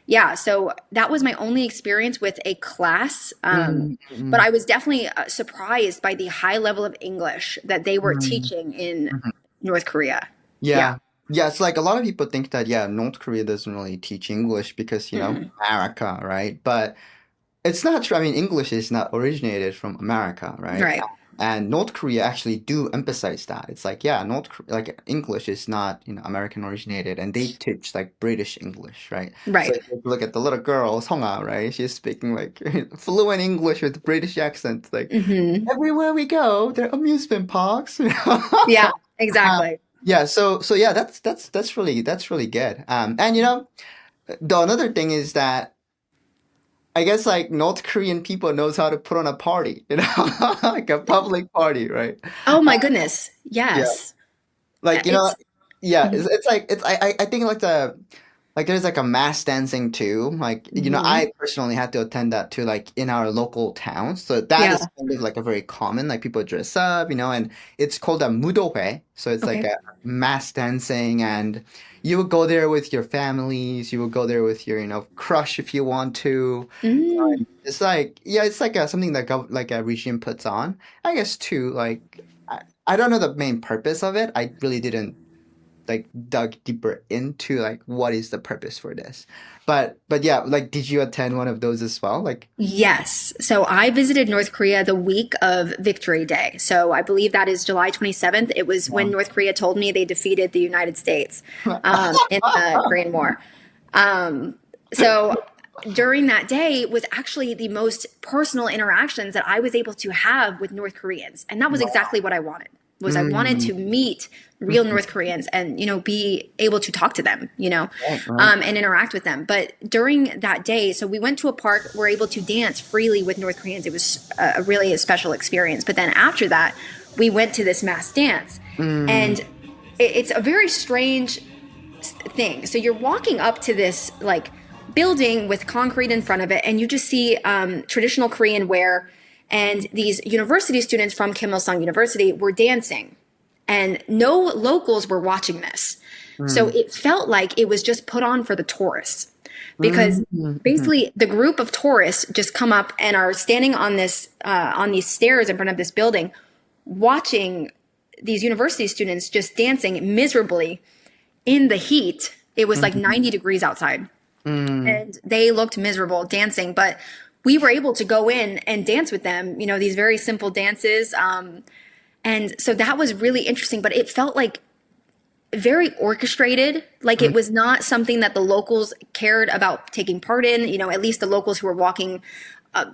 yeah, so that was my only experience with a class. mm, But mm, I was definitely surprised by the high level of English that they were mm, teaching in mhm. North Korea. Yeah. Yeah. Yeah, it's like a lot of people think that, yeah, North Korea doesn't really teach English because, Mm-mm. America, right? But it's not true. I mean, English is not originated from America, right? Right. And North Korea actually do emphasize that. It's like, yeah, like English is not, American originated, and they teach like British English, right? So Right. if you look at the little girl, Songa, right? She's speaking like fluent English with British accent. Like Hmm. everywhere we go, there are amusement parks. Yeah, Uh, exactly. yeah, so yeah, that's really good. And the another thing is that I guess like North Korean people knows how to put on a party, like a public party, right? Oh Uh, my goodness. yeah, Yes. like It's yeah, hmm it's like I think like there's like a mass dancing too. Like, I personally had to attend that too, like in our local town. So that is Yeah. kind of like a very common, like people dress up, and it's called a mudohue. So it's like Okay. a mass dancing, and you would go there with your families, you would go there with your, crush if you want to. Mm. It's like, yeah, it's like something that like a regime puts on. I guess too, like I don't know the main purpose of it. I really didn't like dug deeper into like what is the purpose for this. But yeah, like did you attend one of those as well? Like Yes. So I visited North Korea the week of Victory Day. So I believe that is July 27th. It was when North Korea told me they defeated the United States in the Korean War. So during that day was actually the most personal interactions that I was able to have with North Koreans. And that was exactly what I wanted. Was I wanted Mm, to meet real North Koreans and be able to talk to them, right, right. and interact with them. But during that day, so we went to a park, we're able to dance freely with North Koreans. It was a special experience. But then after that, we went to this mass dance, Mm, and it's a very strange thing. So you're walking up to this like building with concrete in front of it, and you just see traditional Korean wear. And these university students from Kim Il Sung University were dancing, and no locals were watching this. So mm, it felt like it was just put on for the tourists because mm, mhm, basically the group of tourists just come up and are standing on this on these stairs in front of this building watching these university students just dancing miserably in the heat. It was like mhm, 90 degrees outside mm, and they looked miserable dancing, but we were able to go in and dance with them, these very simple dances. And so that was really interesting, but it felt like very orchestrated. Like mm, it was not something that the locals cared about taking part in, at least the locals who were walking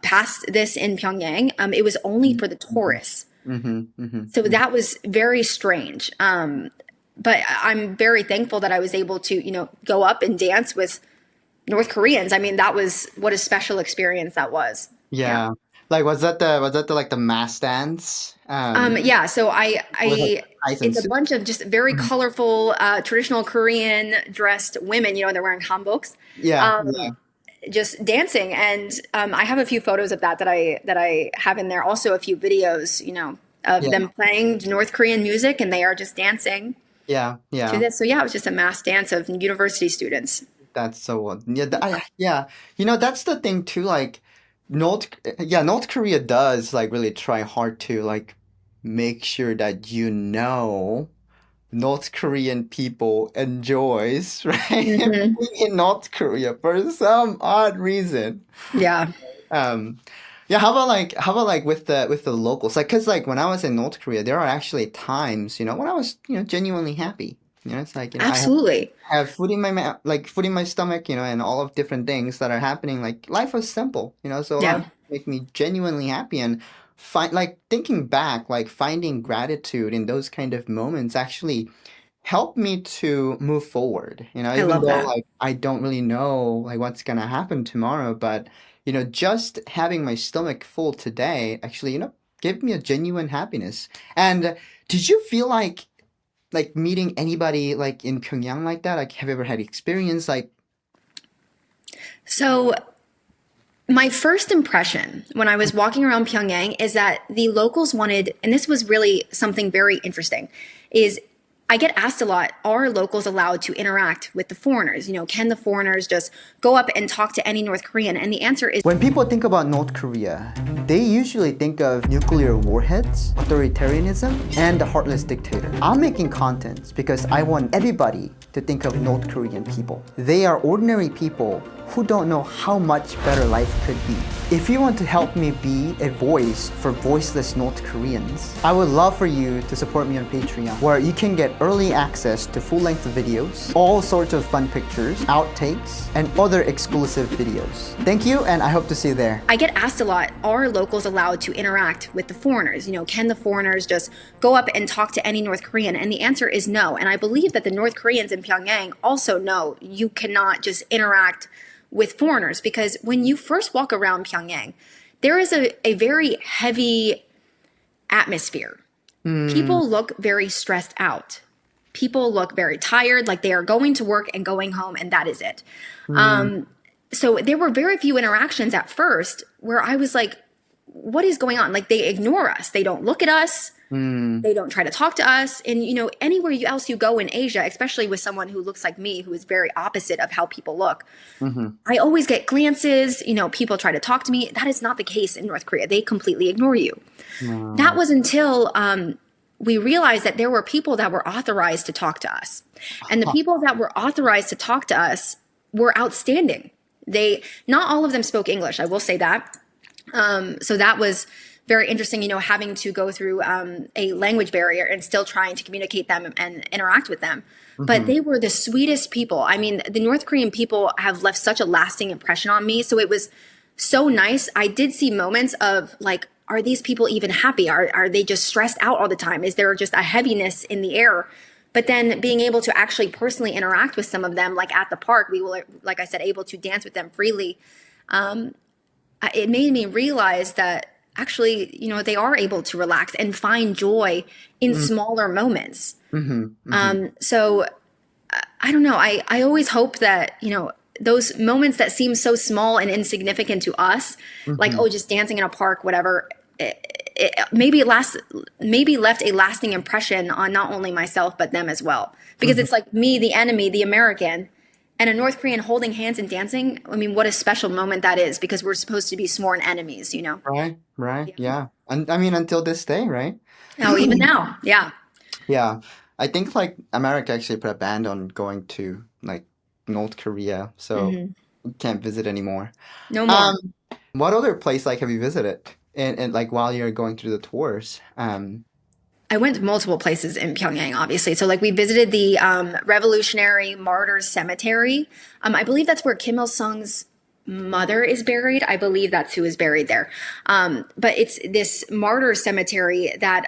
past this in Pyongyang. It was only mhm, for the mhm, tourists. mhm, So mhm. that was very strange. But I'm very thankful that I was able to, go up and dance with North Koreans. I mean, that was what a special experience that was. Yeah. Yeah. Like was that the like the mass dance? Yeah. So With like it's Tyson a suit? bunch of just very Mhm. colorful, traditional Korean dressed women. They're wearing hanboks, Yeah, um, yeah, just dancing. And I have a few photos of that I have in there. Also, a few videos, of yeah, them playing North Korean music, and they are just dancing yeah, to yeah. this. So yeah, it was just a mass dance of university students. That's so yeah, yeah. That's the thing too. Like North Korea does like really try hard to like make sure that North Korean people enjoys right Hmm. being in North Korea for some odd reason. Yeah. Um, yeah, how about like with the locals? Like, cause like when I was in North Korea, there are actually times when I was genuinely happy. It's like I Absolutely. have food in my mouth, like food in my stomach, and all of different things that are happening. Like life was simple, so a lot of Yeah. things make me genuinely happy and find like thinking back, like finding gratitude in those kind of moments actually helped me to move forward. I Even love though that. like I don't really know like what's gonna happen tomorrow, but just having my stomach full today actually, gave me a genuine happiness. And did you feel like meeting anybody like in Pyongyang like that? Like, have you ever had experience like? So my first impression when I was walking around Pyongyang is that the locals wanted, and this was really something very interesting, is I get asked a lot, are locals allowed to interact with the foreigners? Can the foreigners just go up and talk to any North Korean? And the answer is When people think about North Korea, they usually think of nuclear warheads, authoritarianism, and a heartless dictator. I'm making content because I want everybody to think of North Korean people. They are ordinary people who don't know how much better life could be. If you want to help me be a voice for voiceless North Koreans, I would love for you to support me on Patreon, where you can get early access to full-length videos, all sorts of fun pictures, outtakes, and other exclusive videos. Thank you, and I hope to see you there. I get asked a lot, are locals allowed to interact with the foreigners? Can the foreigners just go up and talk to any North Korean? And the answer is no. And I believe that the North Koreans in Pyongyang also know you cannot just interact with foreigners, because when you first walk around Pyongyang, there is a very heavy atmosphere. People look very stressed out. People look very tired, like they are going to work and going home, and that is it. So there were very few interactions at first where I was like, what is going on? Like, they ignore us. They don't look at us. They don't try to talk to us. And, anywhere else you go in Asia, especially with someone who looks like me, who is very opposite of how people look, I always get glances. People try to talk to me. That is not the case in North Korea. They completely ignore you. That was until we realized that there were people that were authorized to talk to us. And the people that were authorized to talk to us were outstanding. Not all of them spoke English, I will say that. So that was very interesting, having to go through a language barrier and still trying to communicate them and interact with them. But they were the sweetest people. I mean, the North Korean people have left such a lasting impression on me. So it was so nice. I did see moments of like, are these people even happy? Are they just stressed out all the time? Is there just a heaviness in the air? But then being able to actually personally interact with some of them, like at the park, we were, like I said, able to dance with them freely. It made me realize that actually, they are able to relax and find joy in smaller moments. So I don't know. I always hope that, those moments that seem so small and insignificant to us, like, oh, just dancing in a park, whatever, it maybe left a lasting impression on not only myself, but them as well. Because it's like me, the enemy, the American, and a North Korean holding hands and dancing. I mean, what a special moment that is, because we're supposed to be sworn enemies, Right, yeah. And I mean, until this day, right? Oh, even now. Yeah. Yeah. I think like America actually put a ban on going to like North Korea, so you can't visit anymore. No more. Um, what other place like have you visited? And like while you're going through the tours? I went to multiple places in Pyongyang, obviously. So, like, we visited the Revolutionary Martyrs Cemetery. I believe that's where Kim Il Sung's mother is buried. I believe that's who is buried there. But it's this martyr cemetery that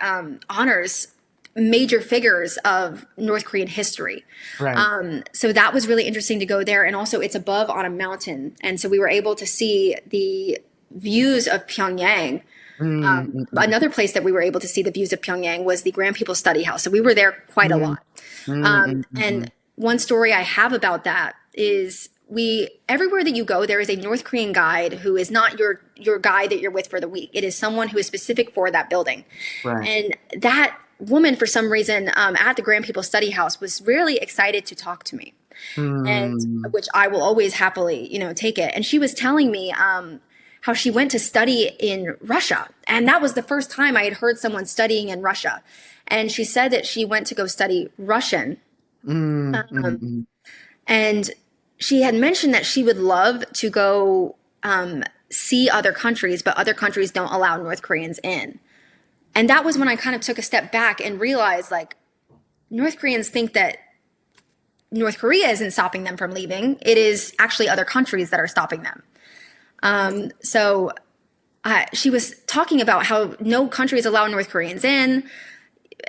honors major figures of North Korean history. Right. So that was really interesting to go there. And also, it's above on a mountain. And so we were able to see the views of Pyongyang. Another place that we were able to see the views of Pyongyang was the Grand People's Study House. So we were there quite a lot. And one story I have about that is everywhere that you go, there is a North Korean guide who is not your guide that you're with for the week. It is someone who is specific for that building. Right. And that woman, for some reason, at the Grand People's Study House was really excited to talk to me. And which I will always happily, take it. And she was telling me how she went to study in Russia. And that was the first time I had heard someone studying in Russia. And she said that she went to go study Russian. And she had mentioned that she would love to go see other countries, but other countries don't allow North Koreans in. And that was when I kind of took a step back and realized, like, North Koreans think that North Korea isn't stopping them from leaving. It is actually other countries that are stopping them. So she was talking about how no countries allow North Koreans in,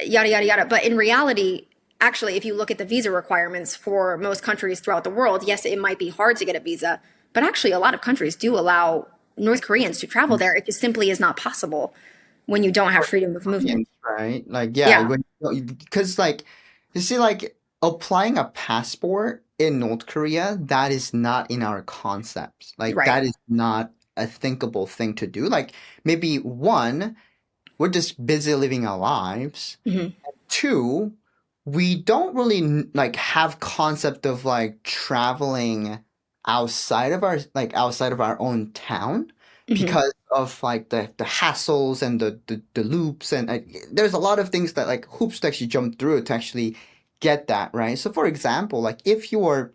yada, yada, yada. But in reality, actually, if you look at the visa requirements for most countries throughout the world, yes, it might be hard to get a visa, but actually a lot of countries do allow North Koreans to travel there. It just simply is not possible when you don't have freedom of movement. Right? Like, yeah, because like, you see, like applying a passport in North Korea, that is not in our concepts. Like, Right. that is not a thinkable thing to do. Like, maybe one, we're just busy living our lives. Two, we don't really like have concept of like traveling outside of our own town Hmm. because of like the hassles and the loops and there's a lot of things that like hoops to actually jump through to actually get that right. So for example, like if your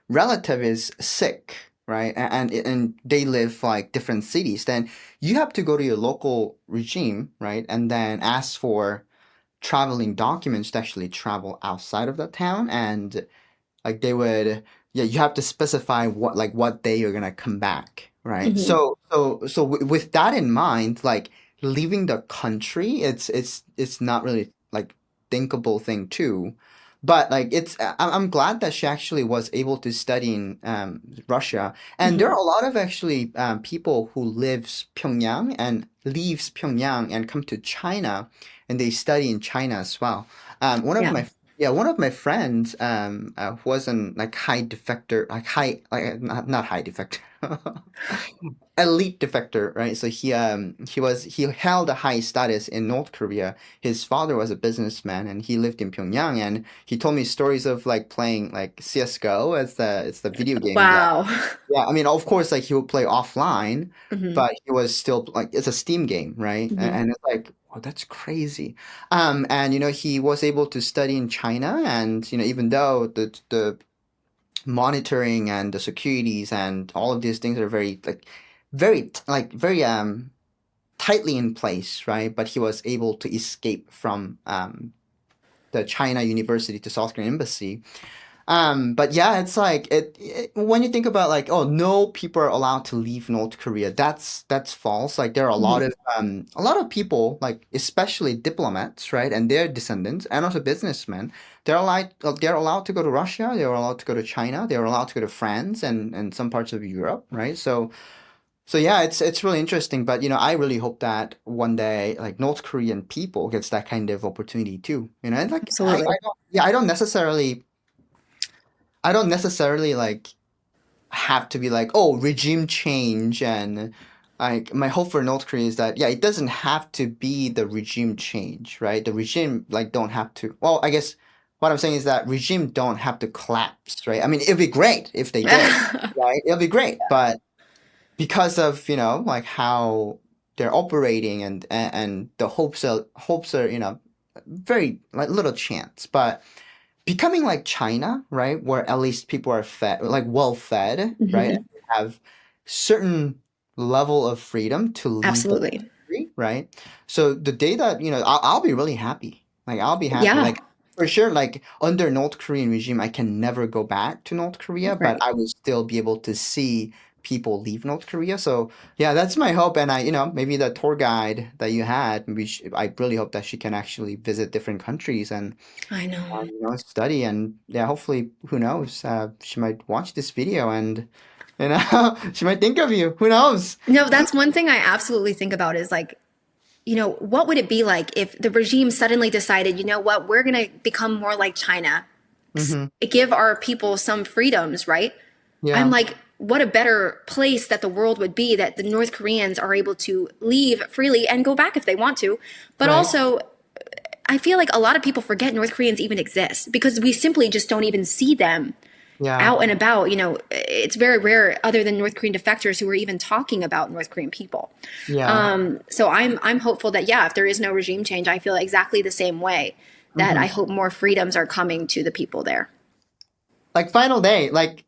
relative is sick, right, and they live like different cities, then you have to go to your local regime, right, and then ask for traveling documents to actually travel outside of that town and like they would yeah you have to specify what day you're gonna come back, right? Hmm. With that in mind, like leaving the country, it's not really like thinkable thing too, but like I'm glad that she actually was able to study in Russia, and there Hmm. are a lot of actually people who lives Pyongyang and leaves Pyongyang and come to China and they study in China as well. One of Yeah. my yeah, one of my friends was an like high defector, like high like not high defector, elite defector, right? So he held a high status in North Korea. His father was a businessman and he lived in Pyongyang and he told me stories of like playing like CS:GO as the it's the video game. Yeah. Wow. Yeah, I mean, of course like he would play offline, Hmm. but he was still like it's a Steam game, right? Hmm. And it's like, oh, that's crazy. And he was able to study in China and even though the monitoring and the securities and all of these things are very tightly in place, right? But he was able to escape from the China University to South Korean embassy. But yeah, it's like when you think about like, oh, no people are allowed to leave North Korea. That's false. Like there are Hmm. a lot of people, like especially diplomats, right, and their descendants, and also businessmen. They're allowed to go to Russia. They're allowed to go to China. They're allowed to go to France and some parts of Europe, right? So yeah, it's really interesting. But I really hope that one day like North Korean people gets that kind of opportunity too. And like Absolutely. I don't necessarily like have to be like, oh, regime change and like my hope for North Korea is that yeah, it doesn't have to be the regime change, right? The regime like don't have to. Well, I guess what I'm saying is that regime don't have to collapse, right? I mean, it'd be great if they did, right? It'll be great, but because of like how they're operating and the hopes are very like little chance, but becoming like China, right, where at least people are fed, like well fed, right, and Hmm. have certain level of freedom to leave the Absolutely. country, right? So the day that I'll be really happy. Like I'll be happy. Yeah. Like for sure, like under North Korean regime, I can never go back to North Korea, but Right. I will still be able to see people leave North Korea. So yeah, that's my hope. And maybe the tour guide that you had, I really hope that she can actually visit different countries and I know. study and yeah, hopefully, who knows, she might watch this video and she might think of you. Who knows? No, that's one thing I absolutely think about is like, what would it be like if the regime suddenly decided, you know what, we're going to become more like China, Mm-hmm. give our people some freedoms, right? I'm Yeah, like, what a better place that the world would be that the North Koreans are able to leave freely and go back if they want to. But right. also, I feel like a lot of people forget North Koreans even exist because we simply just don't even see them Yeah, out and about. It's very rare, other than North Korean defectors, who are even talking about North Korean people. yeah. So I'm hopeful that yeah, if there is no regime change, I feel exactly the same way. That Mm-hmm. I hope more freedoms are coming to the people there. Like final day, like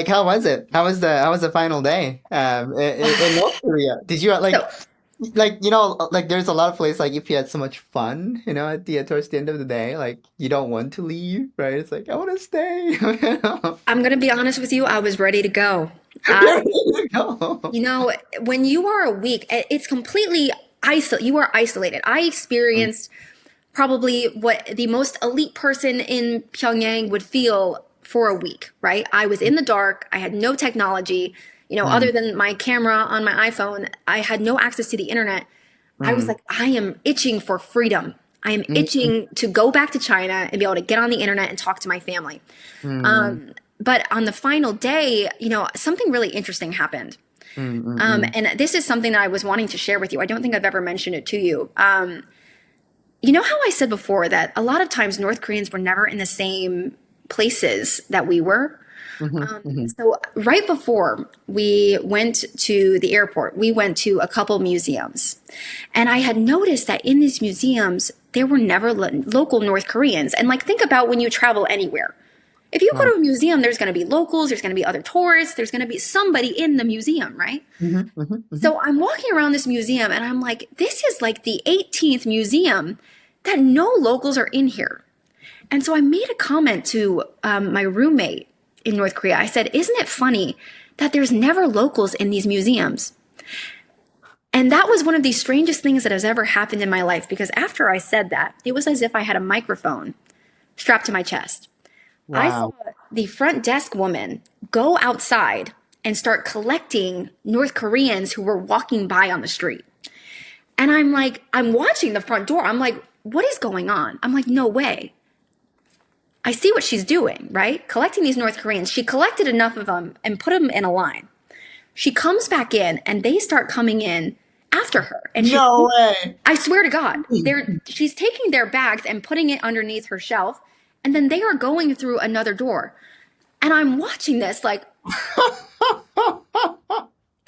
how was it? How was the final day in North Korea? Did you So like there's a lot of places like if you had so much fun, at the towards the end of the day, like you don't want to leave, right? It's like I want to stay. I'm gonna be honest with you, I was ready to go. You're I, ready to go. when you are a week, it's completely you are isolated. I experienced probably what the most elite person in Pyongyang would feel for a week, right? I was in the dark. I had no technology, Mm, other than my camera on my iPhone. I had no access to the internet. I was mm, like, I am itching for freedom. I am mm, itching to go back to China and be able to get on the internet and talk to my family. mm, But on the final day, something really interesting happened. mm, mm, And this is something that I was wanting to share with you. I don't think I've ever mentioned it to you. you know how I said before that a lot of times North Koreans were never in the same places that we were? Hmm. Hmm. So right before we went to the airport, we went to a couple museums. And I had noticed that in these museums, there were never local North Koreans. And like, think about when you travel anywhere. If you go Right. to a museum, there's going to be locals, there's going to be other tourists, there's going to be somebody in the museum, right? Hmm. Hmm. Hmm. So I'm walking around this museum and I'm like, this is like the 18th museum that no locals are in here. And so I made a comment to my roommate in North Korea. I said, isn't it funny that there's never locals in these museums? And that was one of the strangest things that has ever happened in my life because after I said that, it was as if I had a microphone strapped to my chest. I saw Wow. the front desk woman go outside and start collecting North Koreans who were walking by on the street. And I'm like, I'm watching the front door. I'm like, what is going on? I'm like, no way. I see what she's doing, right? Collecting these North Koreans. She collected enough of them and put them in a line. She comes back in and they start coming in after her. And No way. I swear to God, she's taking their bags and putting it underneath her shelf. And then they are going through another door. And I'm watching this like,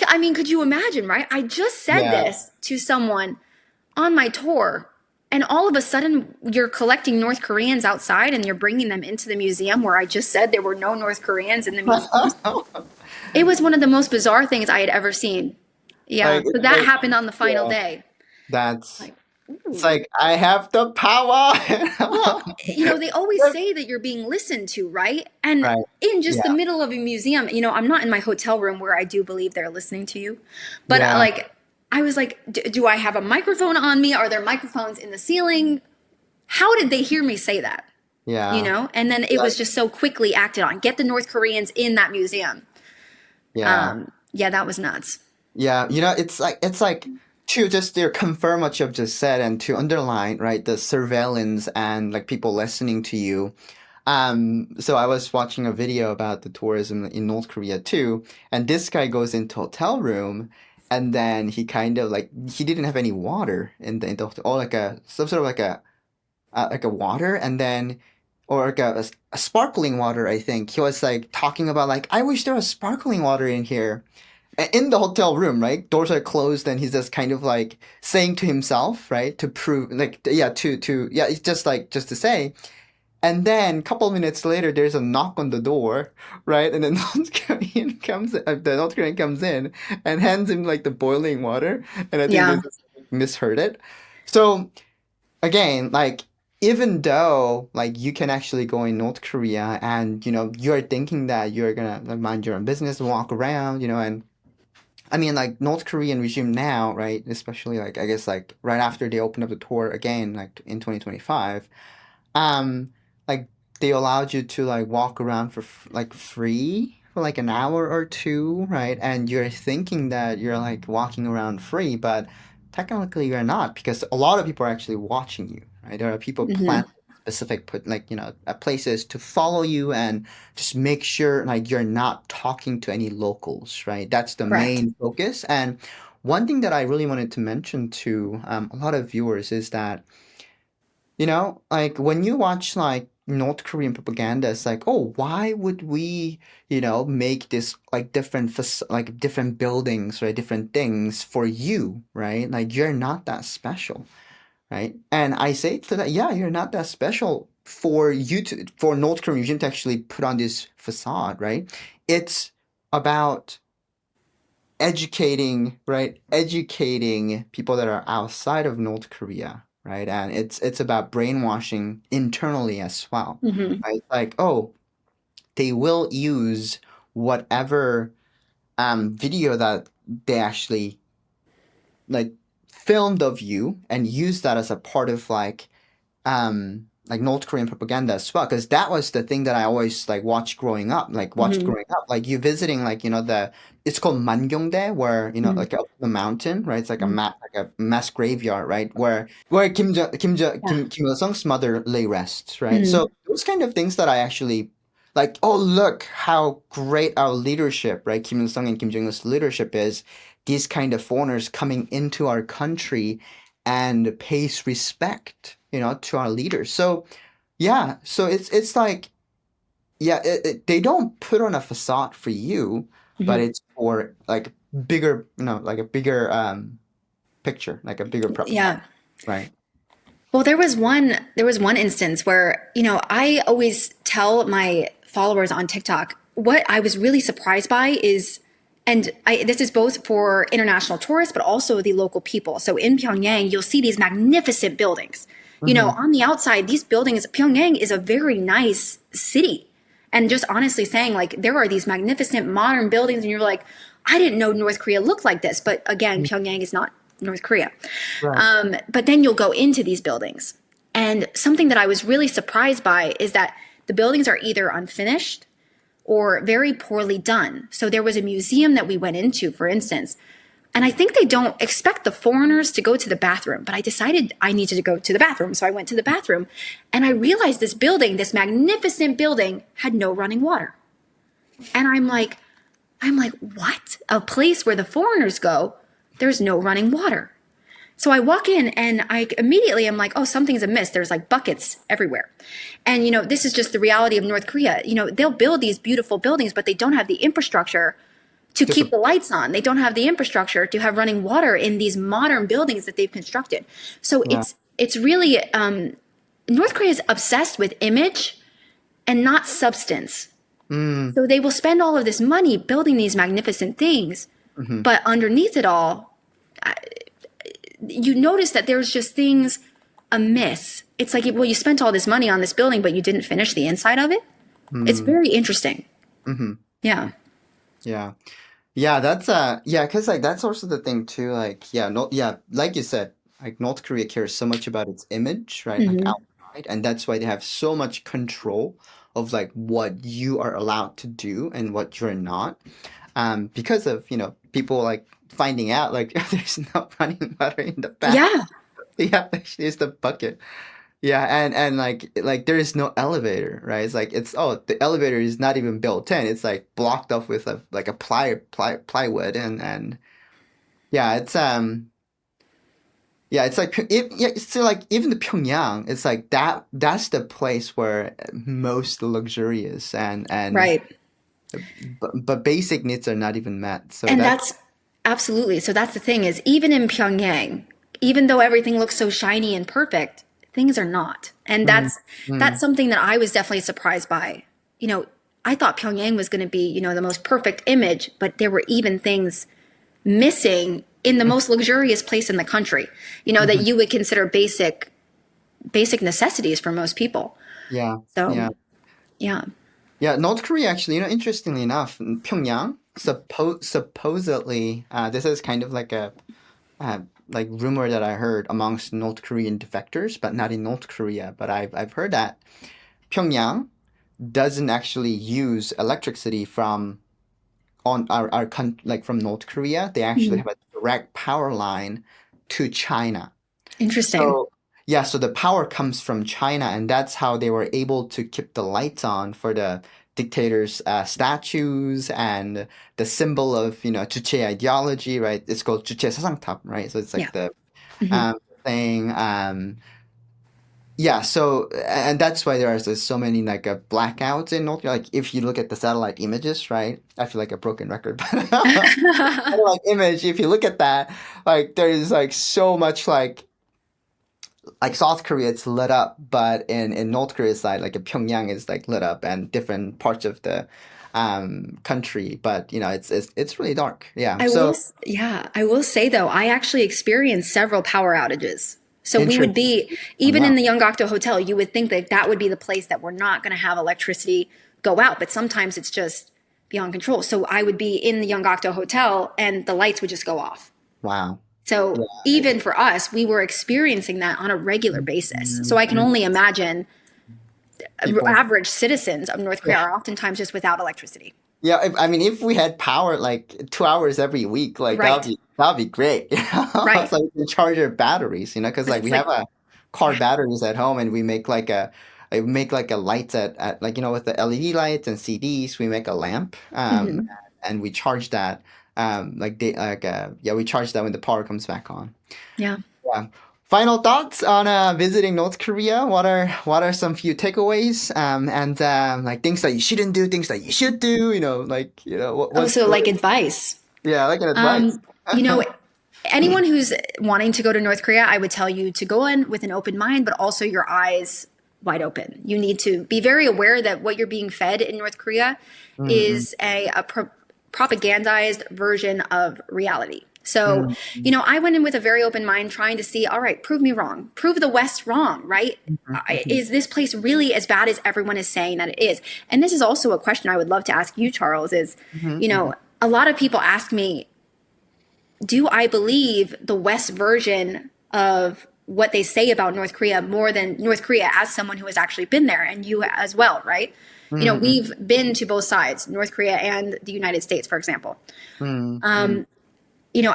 I mean, could you imagine, right? I just said Yeah. this to someone on my tour, and all of a sudden you're collecting North Koreans outside and you're bringing them into the museum where I just said there were no North Koreans in the museums. It was one of the most bizarre things I had ever seen. Yeah, Like, so that happened on the final yeah, day. that's, Like, it's ooh. like, I have the power. Well, they always say that you're being listened to, right? And Right. in just the Yeah. middle of a museum, I'm not in my hotel room where I do believe they're listening to you. But Yeah. like, I was like, do I have a microphone on me? Are there microphones in the ceiling? How did they hear me say that? Yeah. And then it Like, was just so quickly acted on. Get the North Koreans in that museum. yeah. Yeah, that was nuts. Yeah. It's like to just to confirm what you've just said and to underline, right, the surveillance and like people listening to you. So I was watching a video about the tourism in North Korea too, and this guy goes into hotel room, and then he kind of like he didn't have any water in the hotel, or like a some sort of like a water, and then or like a sparkling water. I think he was like talking about like I wish there was sparkling water in here, in the hotel room, right? Doors are closed, and he's just kind of like saying to himself, right, to prove like yeah to yeah, it's just like just to say. And then a couple minutes later, there's a knock on the door, right? And then the North Korean comes in and hands him like the boiling water. And I think they Yeah. just misheard it. So again, like even though like you can actually go in North Korea and you're thinking that you're gonna like mind your own business, walk around, and I mean like North Korean regime now, right? Especially like I guess like right after they opened up the tour again, like in 2025 um, like they allowed you to like walk around for like free for like an hour or two, right? And you're thinking that you're like walking around free, but technically you're not because a lot of people are actually watching you, right? There are people Hmm. planning specific put like places to follow you and just make sure like you're not talking to any locals, right? That's the Correct. main focus. And one thing that I really wanted to mention to a lot of viewers is that like when you watch like North Korean propaganda, it's like, oh, why would we, make this like like different buildings, right? Different things for you, right? Like you're not that special, right? And I say to that, yeah, you're not that special for North Korean regime to actually put on this facade, right? It's about educating, right? Educating people that are outside of North Korea, right? And it's about brainwashing internally as well, Hmm. right? Like, oh, they will use whatever video that they actually like filmed of you and use that as a part of like North Korean propaganda as well, because that was the thing that I always like watched Hmm. growing up. Like you visiting like it's called Mangyongdae, where like up the mountain, right? It's like Hmm. a mass graveyard, right? Where Yeah. Kim Il Sung's mother lay rests, right? Hmm. So those kind of things that I actually like. Oh, look how great our leadership, right? Kim Il Sung and Kim Jong Il's leadership is. These kind of foreigners coming into our country and pays respect, to our leaders. So yeah, so it's like yeah, they don't put on a facade for you, but Mhm. it's for like bigger, like a bigger picture, like a bigger Yeah. right? Well, there was one instance where, I always tell my followers on TikTok what I was really surprised by is, and this is both for international tourists but also the local people. So in Pyongyang, you'll see these magnificent buildings. Mm-hmm. On the outside, these buildings, Pyongyang is a very nice city. And just honestly saying, like, there are these magnificent modern buildings, and you're like, I didn't know North Korea looked like this. But again, Pyongyang is not North Korea. Right. But then you'll go into these buildings. And something that I was really surprised by is that the buildings are either unfinished or very poorly done. So there was a museum that we went into, for instance, and I think they don't expect the foreigners to go to the bathroom, but I decided I needed to go to the bathroom. So I went to the bathroom and I realized this building, this magnificent building, had no running water. And I'm like, what? A place where the foreigners go, there's no running water. So I walk in and I immediately am like, oh, something's amiss. There's like buckets everywhere. And, this is just the reality of North Korea. They'll build these beautiful buildings, but they don't have the infrastructure to Just keep a the lights on. They don't have the infrastructure to have running water in these modern buildings that they've constructed. So yeah. it's really North Korea is obsessed with image and not substance. Mm, So they will spend all of this money building these magnificent things, hmm. but underneath it all, you notice that there's just things amiss. It's like, well, you spent all this money on this building, but you didn't finish the inside of it. It's Mm, very interesting. hmm. Yeah. Yeah. Yeah, that's yeah, because like that's also the thing too, like yeah, no yeah, like you said, like North Korea cares so much about its image, right? Like Hmm. outside, and that's why they have so much control of like what you are allowed to do and what you're not. Because of, people like finding out like there's no running water in the bath. Yeah. You have to use the bucket. Yeah, and like there is no elevator, right? It's like the elevator is not even built in. It's like blocked off with a like a plywood and yeah, it's like so like even the Pyongyang, it's like that's the place where most luxurious and Right. but basic needs are not even met. So And that's that's absolutely. So that's the thing is, even in Pyongyang, even though everything looks so shiny and perfect, things are not. And mm, that's mm, something that I was definitely surprised by. You know, I thought Pyongyang was going to be, the most perfect image, but there were even things missing in the most luxurious place in the country, that mhm. you would consider basic necessities for most people. Yeah, So, yeah. yeah. Yeah, North Korea actually, interestingly enough, Pyongyang supposedly, this is kind of like a like rumor that I heard amongst North Korean defectors, but not in North Korea. But I've heard that Pyongyang doesn't actually use electricity from on our like from North Korea. They actually Mhm. have a direct power line to China. Interesting. So yeah, so the power comes from China, and that's how they were able to keep the lights on for the dictators' statues and the symbol of Juche ideology, right? It's called Juche 사상탑, right? So it's Yeah. like the Hmm. um, thing. Yeah, so and that's why there are so many like blackouts in North. Like if you look at the satellite images, right? I feel like a broken record, but satellite image. If you look at that, like there's like so much like South Korea, it's lit up, but in North Korea side, like Pyongyang is like lit up, and different parts of the country, but it's really dark. Yeah, so Yeah, I will say though, I actually experienced several power outages. So we would interesting. be, even Wow. in the Yongakdo Hotel, you would think that that would be the place that we're not going to have electricity go out, but sometimes it's just beyond control. So I would be in the Yongakdo Hotel and the lights would just go off. Wow. So Yeah. even for us, we were experiencing that on a regular basis. So I can Mm, only imagine people. average citizens of North Yeah. Korea are oftentimes just without electricity. Yeah. I mean, if we had power like 2 hours every week, like Right, that'd be great. right. So we can charge our batteries, because Because like it's we have like, a car yeah. batteries at home, and we make like a lights at like with the LED lights and CDs, we make a lamp, Mhm. and we charge that, we charge that when the power comes back on. Yeah. Yeah. Final thoughts on visiting North Korea? What are some few takeaways? And like things that you shouldn't do, things that you should do. Like Oh, what's so what? like advice. Yeah, like an advice. Um, you know, anyone who's wanting to go to North Korea, I would tell you to go in with an open mind, but also your eyes wide open. You need to be very aware that what you're being fed in North Korea Mm-mm, is a propagandized version of reality. So, mm-mm, I went in with a very open mind trying to see, all right, prove me wrong, prove the West wrong, right? mm-mm, Is this place really as bad as everyone is saying that it is? And this is also a question I would love to ask you, Charles, is, mm-mm, mm-mm, a lot of people ask me, do I believe the West version of what they say about North Korea more than North Korea as someone who has actually been there and you as well, right? mm-mm, We've been to both sides, North Korea and the United States, for example. mm-mm,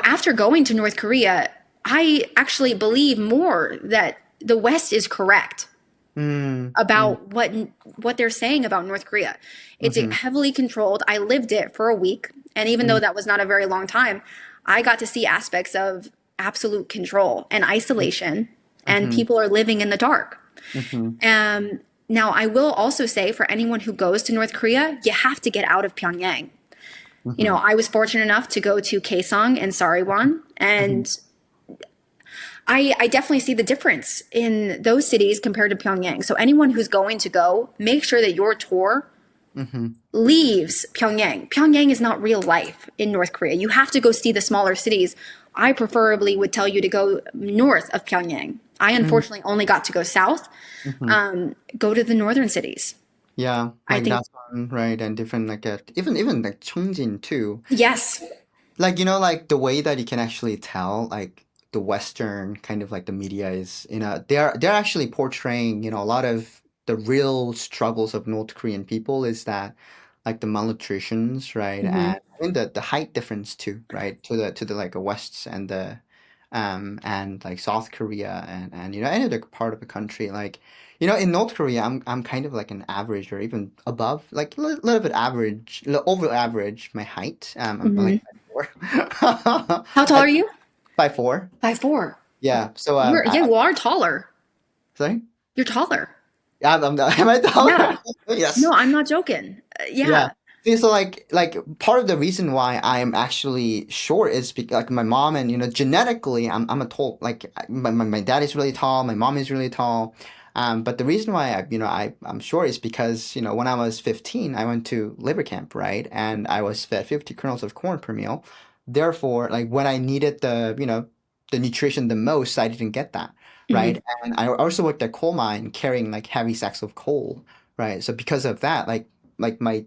After going to North Korea, I actually believe more that the West is correct mm-mm, about what they're saying about North Korea. It's mm-mm, heavily controlled. I lived it for a week, and even though that was not a very long time, I got to see aspects of absolute control and isolation, and mm-mm, people are living in the dark. mm-mm, Now, I will also say for anyone who goes to North Korea, you have to get out of Pyongyang. mm-mm, I was fortunate enough to go to Kaesong and Sariwon, mm-mm, and I definitely see the difference in those cities compared to Pyongyang. So anyone who's going to go, make sure that your tour mm-mm, leaves Pyongyang. Pyongyang is not real life in North Korea. You have to go see the smaller cities. I preferably would tell you to go north of Pyongyang. I unfortunately only got to go south. mm-mm. Go to the northern cities. Yeah, I like think, that's one, right? And different like even like Chongjin too. yes. Like like the way that you can actually tell like the Western kind of like the media is, they're actually portraying, a lot of the real struggles of North Korean people is that like the malnutritions, right? Hmm. And I mean the height difference too, right? To the like Wests and like South Korea and any other part of the country. Like, in North Korea, I'm kind of like an average or even above, like a little bit average, over average my height. I'm like Hmm. 4. How tall are you? 5'4". 5'4". Yeah. So Yeah, you are taller. sorry. You're taller. Yeah, am I Yeah. taller? Yes. No, I'm not joking. Yeah. Yeah. See, so like part of the reason why I am actually short is because like my mom and genetically I'm a tall, like my dad is really tall, my mom is really tall. But the reason why I'm short is because when I was 15 I went to labor camp, right? And I was fed 50 kernels of corn per meal. Therefore, like when I needed the nutrition the most, I didn't get that, Hmm. right? And I also worked at coal mine carrying like heavy sacks of coal, right? So because of that, like my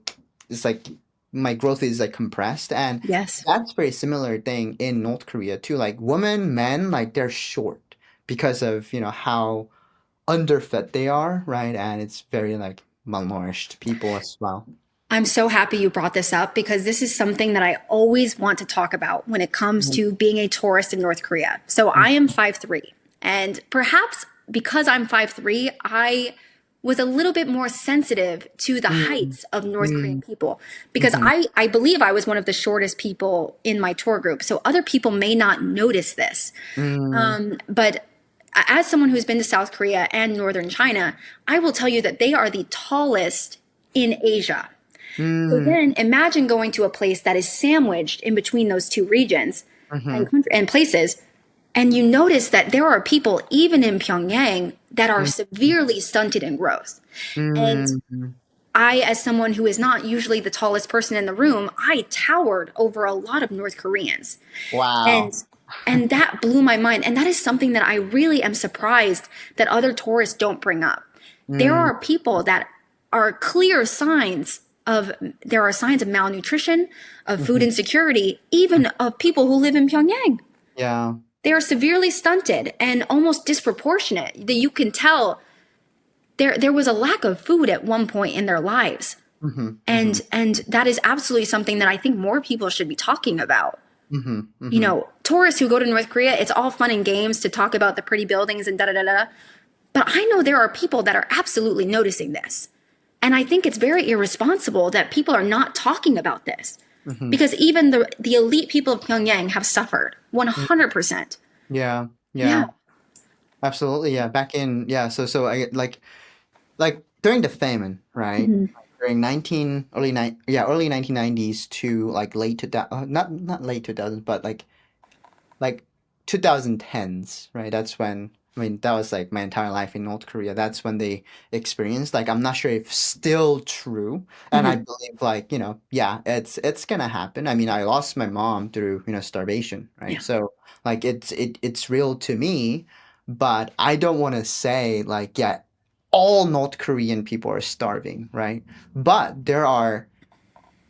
it's like my growth is like compressed, and Yes. that's very similar thing in North Korea too. Like women, men, like they're short because of how underfed they are, right? And it's very like malnourished people as well. I'm so happy you brought this up because this is something that I always want to talk about when it comes Mhm, to being a tourist in North Korea. So I am 5'3", and perhaps because I'm 5'3", I was a little bit more sensitive to the mhm, heights of North Korean mhm, people because mhm, I believe I was one of the shortest people in my tour group. So other people may not notice this. mhm, But as someone who's been to South Korea and northern China, I will tell you that they are the tallest in Asia. So mhm, then imagine going to a place that is sandwiched in between those two regions mhm, and places, and you notice that there are people, even in Pyongyang, that are mhm, severely stunted in growth. And mhm. I, as someone who is not usually the tallest person in the room, I towered over a lot of North Koreans. Wow. And and that blew my mind. And that is something that I really am surprised that other tourists don't bring up. There Mm, are people that are clear signs of there are signs of malnutrition, of food mhm, insecurity, even of people who live in Pyongyang. yeah. They are severely stunted and almost disproportionate. That you can tell there was a lack of food at one point in their lives. Mhm, mhm, And that is absolutely something that I think more people should be talking about. mhm, mhm, Tourists who go to North Korea, it's all fun and games to talk about the pretty buildings and da da da da. But I know there are people that are absolutely noticing this. And I think it's very irresponsible that people are not talking about this. mhm. Because even the elite people of Pyongyang have suffered Mm, 100%. yeah. Yeah. Yeah. Absolutely, yeah. Back in so I like during the famine, right? Hmm. During 19 early nine yeah early 1990s to like late to not late 2000s, but like 2010s, right? That's when, I mean, that was like my entire life in North Korea. That's when they experienced, like, I'm not sure if still true. And I Hmm. believe, like, yeah, it's gonna happen. I mean, I lost my mom through, starvation, right? Yeah. So like it's real to me, but I don't want to say like, yeah, all North Korean people are starving, right? But there are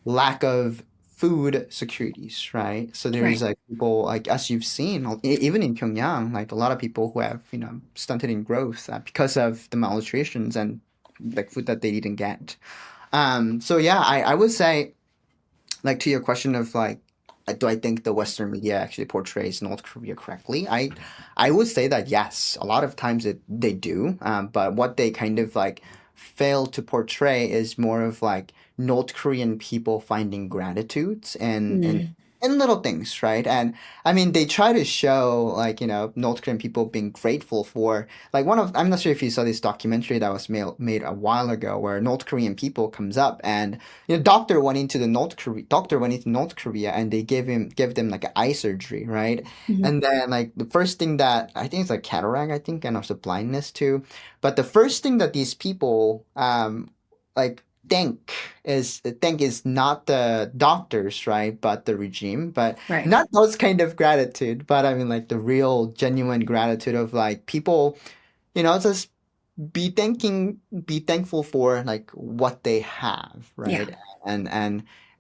lack of food securities, right? So there's Right. like people like, as you've seen, even in Pyongyang, like a lot of people who have stunted in growth because of the malnutritions and like food that they didn't get. So yeah, I would say, like, to your question of like, do I think the Western media actually portrays North Korea correctly? I would say that yes, a lot of times they do, but what they kind of like fail to portray is more of like North Korean people finding gratitudes and Mm. in little things, right? And I mean, they try to show like North Korean people being grateful for, like, I'm not sure if you saw this documentary that was made a while ago where North Korean people comes up and doctor went into North Korea and they give them like an eye surgery, right? Hmm. And then like the first thing that I think it's like cataract, I think, and also blindness too. But the first thing that these people like think is not the doctors, right? But the regime. But Right. not those kind of gratitude, but I mean like the real genuine gratitude of like people, just be thankful for like what they have, Yeah. right?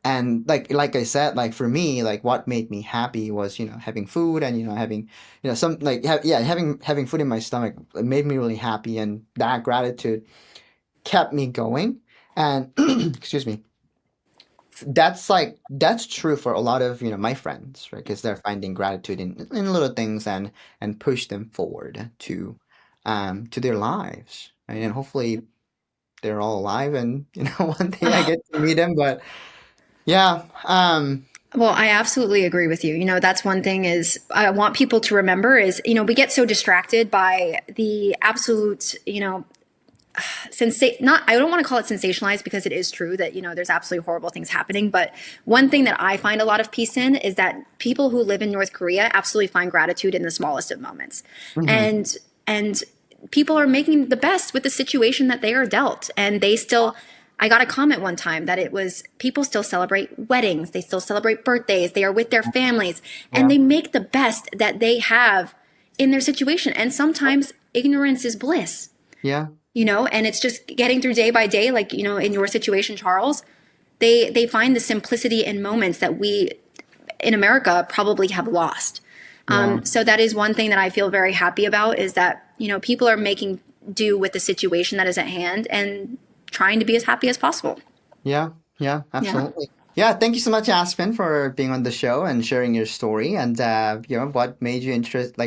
And like I said, like for me, like what made me happy was having food and having some like having food in my stomach. It made me really happy, and that gratitude kept me going. And excuse me, that's true for a lot of my friends, right? Because they're finding gratitude in little things and push them forward to their lives, right? And hopefully they're all alive, and one day I Oh, get to meet them. But yeah, well, I absolutely agree with you. That's one thing is I want people to remember is, we get so distracted by the absolute, not I don't want to call it sensationalized because it is true that there's absolutely horrible things happening, but one thing that I find a lot of peace in is that people who live in North Korea absolutely find gratitude in the smallest of moments. mhm, And people are making the best with the situation that they are dealt, and they still, I got a comment one time that it was people still celebrate weddings, they still celebrate birthdays, they are with their families, and yeah, they make the best that they have in their situation. And sometimes ignorance is bliss, yeah, and it's just getting through day by day, like in your situation, Charles. They find the simplicity in moments that we in America probably have lost. yeah, So that is one thing that I feel very happy about is that people are making do with the situation that is at hand and trying to be as happy as possible. yeah, yeah, Yeah. absolutely. Yeah, thank you so much, Aspen, for being on the show and sharing your story and what made you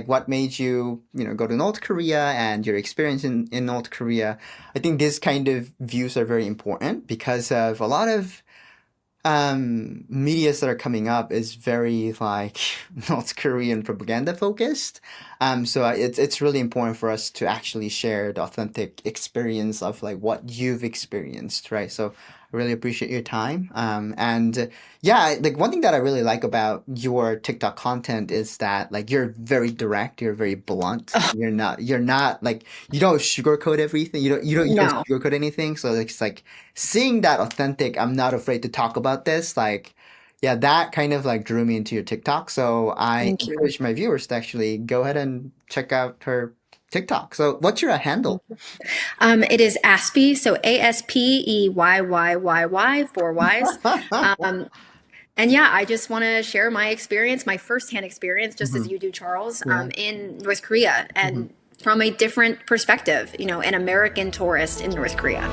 what made you go to North Korea and your experience in North Korea. I think these kind of views are very important because of a lot of medias that are coming up is very like North Korean propaganda focused. So it's really important for us to actually share the authentic experience of like what you've experienced, right? So I really appreciate your time. And yeah, like one thing that I really like about your TikTok content is that like you're very direct, you're very blunt. Oh, You're not like you don't sugarcoat everything. You don't no. sugarcoat anything. So it's like seeing that authentic, I'm not afraid to talk about this, like, yeah, that kind of like drew me into your TikTok. So I Thank you. encourage my viewers to actually go ahead and check out her TikTok. So what's your handle? It is Aspie, so ASPEYYYYY, four Y's. Um, and yeah, I just want to share my experience, my firsthand experience, just as Mhm. you do, Charles, Yeah. in North Korea Mhm. and from a different perspective, an American tourist in North Korea.